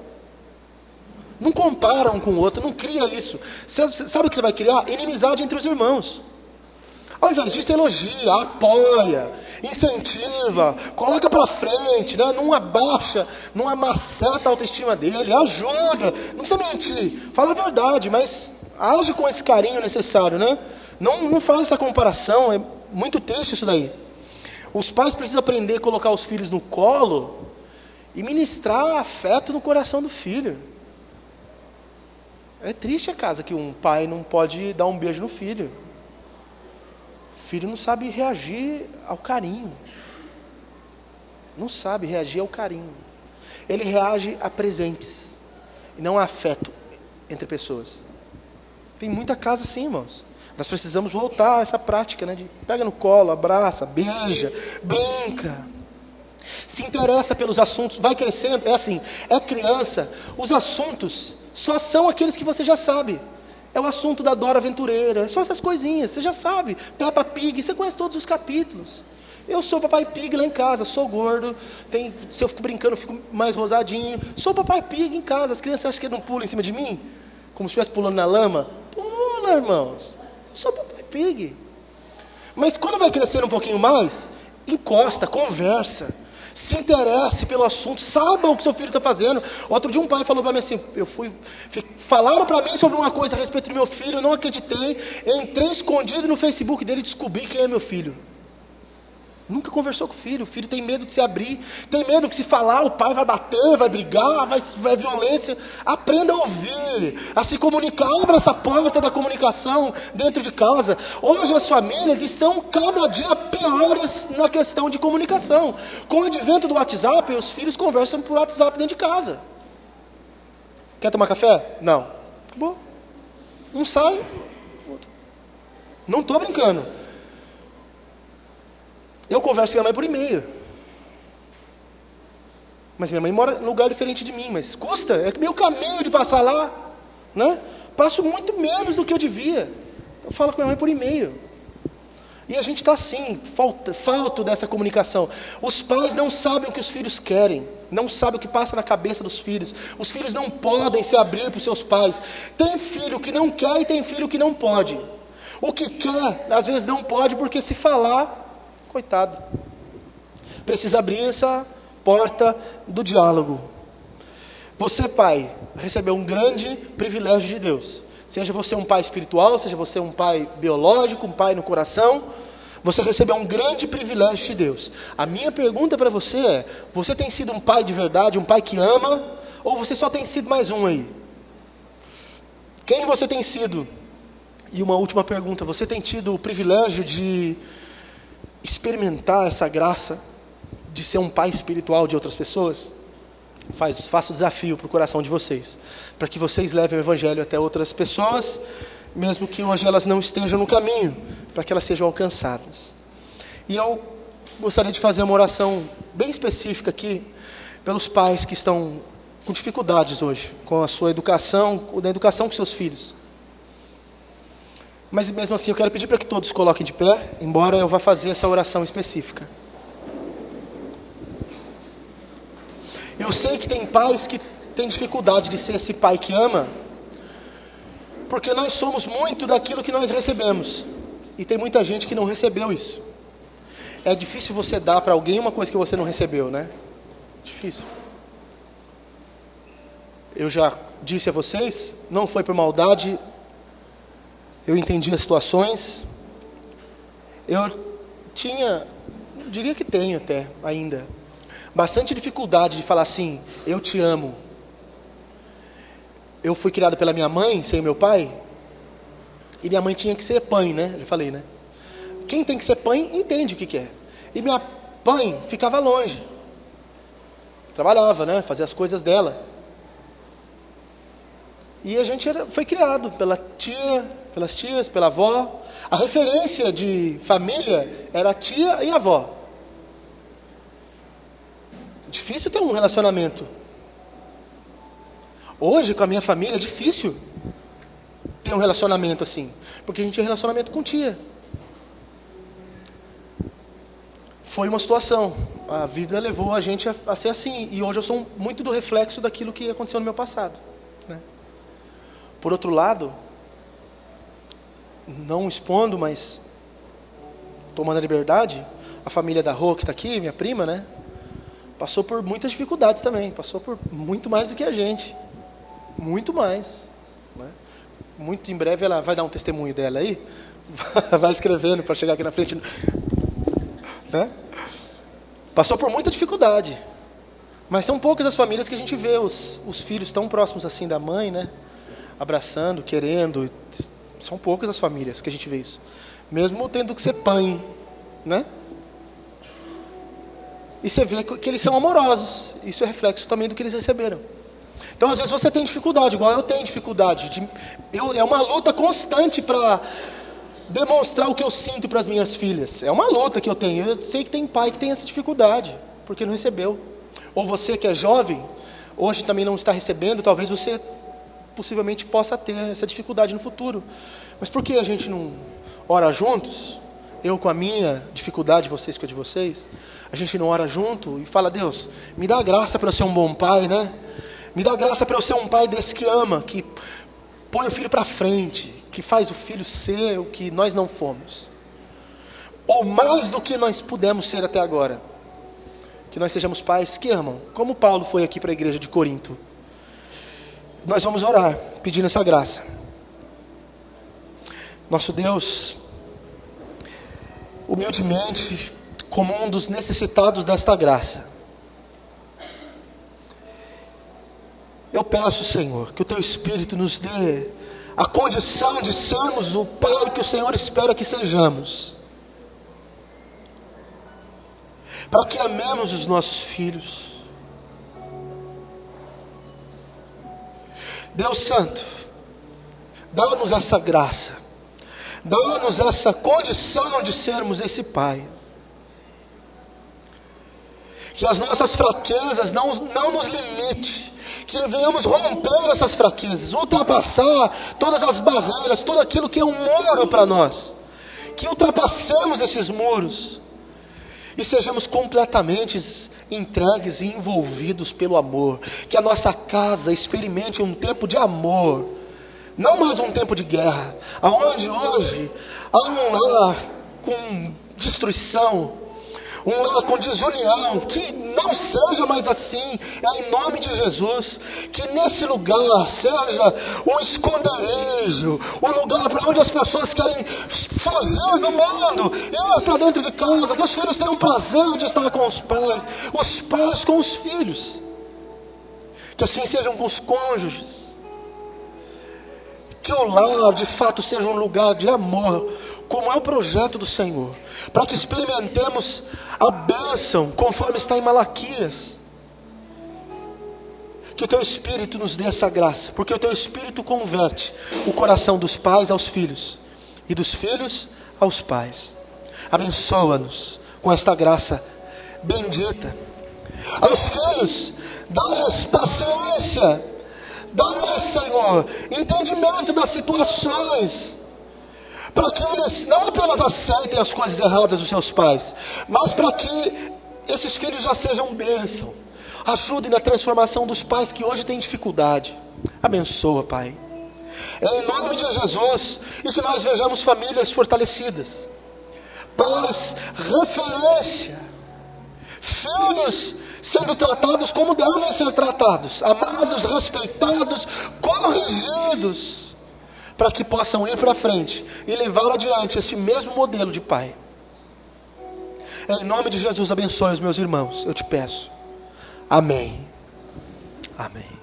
Não compara um com o outro, não cria isso. Sabe o que você vai criar? Inimizade entre os irmãos. Ao invés disso, elogia, apoia, incentiva, coloca para frente, né? Não abaixa, não amaceta a autoestima dele, ajuda, não precisa mentir, fala a verdade, mas age com esse carinho necessário, né? Não faz essa comparação, é muito triste isso daí. Os pais precisam aprender a colocar os filhos no colo e ministrar afeto no coração do filho. É triste a casa que um pai não pode dar um beijo no filho. O filho não sabe reagir ao carinho. Não sabe reagir ao carinho. Ele reage a presentes e não a afeto entre pessoas. Tem muita casa assim, irmãos. Nós precisamos voltar a essa prática, né? De pega no colo, abraça, beija, brinca. Se interessa pelos assuntos, vai crescendo. É assim, é criança. Os assuntos só são aqueles que você já sabe. É o assunto da Dora Aventureira, só essas coisinhas, você já sabe. Peppa Pig, você conhece todos os capítulos. Eu sou Papai Pig lá em casa, sou gordo, se eu fico brincando, eu fico mais rosadinho. Sou Papai Pig em casa, as crianças acham que não pulam em cima de mim? Como se estivesse pulando na lama? Pula, irmãos, eu sou Papai Pig. Mas quando vai crescer um pouquinho mais, encosta, conversa. Se interesse pelo assunto, saiba o que seu filho está fazendo. Outro dia um pai falou para mim assim, falaram para mim sobre uma coisa a respeito do meu filho, eu não acreditei, entrei escondido no Facebook dele e descobri quem é meu filho. Nunca conversou com o filho tem medo de se abrir, tem medo que se falar o pai vai bater, vai brigar, vai violência. Aprenda a ouvir, a se comunicar, abra essa porta da comunicação dentro de casa. Hoje as famílias estão cada dia piores na questão de comunicação. Com o advento do WhatsApp, os filhos conversam por WhatsApp dentro de casa. Quer tomar café? Não. Acabou. Um sai, outro. Não estou brincando. Eu converso com minha mãe por e-mail. Mas minha mãe mora num lugar diferente de mim. Mas custa, é meu caminho de passar lá, né? Passo muito menos do que eu devia. Eu falo com minha mãe por e-mail. E a gente está assim, falta dessa comunicação. Os pais não sabem o que os filhos querem, não sabem o que passa na cabeça dos filhos. Os filhos não podem se abrir para os seus pais. Tem filho que não quer e tem filho que não pode. O que quer, às vezes não pode, porque se falar, coitado, precisa abrir essa porta do diálogo. Você, pai, recebeu um grande privilégio de Deus. Seja você um pai espiritual, seja você um pai biológico, um pai no coração, você recebeu um grande privilégio de Deus. A minha pergunta para você é, você tem sido um pai de verdade, um pai que ama, ou você só tem sido mais um aí? Quem você tem sido? E uma última pergunta, você tem tido o privilégio de experimentar essa graça de ser um pai espiritual de outras pessoas? Faço o desafio para o coração de vocês, para que vocês levem o evangelho até outras pessoas, mesmo que hoje elas não estejam no caminho, para que elas sejam alcançadas. E eu gostaria de fazer uma oração bem específica aqui, pelos pais que estão com dificuldades hoje, com a sua educação, com a educação com seus filhos. Mas mesmo assim eu quero pedir para que todos coloquem de pé, embora eu vá fazer essa oração específica. Eu sei que tem pais que têm dificuldade de ser esse pai que ama, porque nós somos muito daquilo que nós recebemos. E tem muita gente que não recebeu isso. É difícil você dar para alguém uma coisa que você não recebeu, né? Difícil. Eu já disse a vocês, não foi por maldade. Eu entendi as situações. Eu diria que tenho até ainda, bastante dificuldade de falar assim, eu te amo. Eu fui criado pela minha mãe, sem meu pai, e minha mãe tinha que ser pai, né? Eu falei, né? Quem tem que ser pai entende o que é. E minha mãe ficava longe. Trabalhava, né? Fazia as coisas dela. E a gente foi criado pelas tias, pela avó. A referência de família era a tia e a avó. Difícil ter um relacionamento. Hoje, com a minha família, é difícil ter um relacionamento assim. Porque a gente tem relacionamento com tia. Foi uma situação. A vida levou a gente a ser assim. E hoje eu sou muito do reflexo daquilo que aconteceu no meu passado, né? Por outro lado, não expondo, mas tomando a liberdade, a família da Rô, que está aqui, minha prima, né? Passou por muitas dificuldades também. Passou por muito mais do que a gente. Muito mais, né? Muito em breve ela vai dar um testemunho dela aí. Vai escrevendo para chegar aqui na frente, né? Passou por muita dificuldade. Mas são poucas as famílias que a gente vê os filhos tão próximos assim da mãe, né? Abraçando, querendo. São poucas as famílias que a gente vê isso. Mesmo tendo que ser pai, né? E você vê que eles são amorosos. Isso é reflexo também do que eles receberam. Então, às vezes você tem dificuldade, igual eu tenho dificuldade. É uma luta constante para demonstrar o que eu sinto para as minhas filhas. É uma luta que eu tenho. Eu sei que tem pai que tem essa dificuldade, porque não recebeu. Ou você que é jovem, hoje também não está recebendo, talvez você possivelmente possa ter essa dificuldade no futuro. Mas por que a gente não ora juntos? Eu com a minha dificuldade, vocês com a de vocês. A gente não ora junto e fala, Deus, me dá graça para eu ser um bom pai, né? Me dá graça para eu ser um pai desse que ama, que põe o filho para frente, que faz o filho ser o que nós não fomos. Ou mais do que nós pudemos ser até agora. que nós sejamos pais que amam, como Paulo foi aqui para a igreja de Corinto. Nós vamos orar, pedindo essa graça. Nosso Deus, humildemente, como um dos necessitados desta graça, eu peço, Senhor, que o Teu Espírito nos dê a condição de sermos o Pai que o Senhor espera que sejamos, para que amemos os nossos filhos. Deus Santo, dá-nos essa graça, dá-nos essa condição de sermos esse Pai. Que as nossas fraquezas não nos limite, que venhamos romper essas fraquezas, ultrapassar todas as barreiras, tudo aquilo que é um muro para nós, que ultrapassemos esses muros, e sejamos completamente entregues e envolvidos pelo amor, que a nossa casa experimente um tempo de amor, não mais um tempo de guerra, aonde hoje há um lar com destruição, um lar com desunião, que não seja mais assim, em nome de Jesus, que nesse lugar seja um esconderijo, um lugar para onde as pessoas querem fugir do mundo, ir para dentro de casa, que os filhos tenham prazer de estar com os pais com os filhos, que assim sejam com os cônjuges, que o lar de fato seja um lugar de amor, como é o projeto do Senhor, para que experimentemos a bênção, conforme está em Malaquias. Que o Teu Espírito nos dê essa graça, porque o Teu Espírito converte o coração dos pais aos filhos, e dos filhos aos pais. Abençoa-nos com esta graça bendita. Aos filhos, dá-lhes paciência, dá-lhes, Senhor, entendimento das situações, para que eles não apenas aceitem as coisas erradas dos seus pais, mas para que esses filhos já sejam bênção. Ajude na transformação dos pais que hoje têm dificuldade. Abençoa, Pai, em nome de Jesus, e que nós vejamos famílias fortalecidas, pais referência, filhos sendo tratados como devem ser tratados, amados, respeitados, corrigidos, para que possam ir para frente e levar adiante esse mesmo modelo de pai. Em nome de Jesus, abençoe os meus irmãos, eu te peço. Amém. Amém.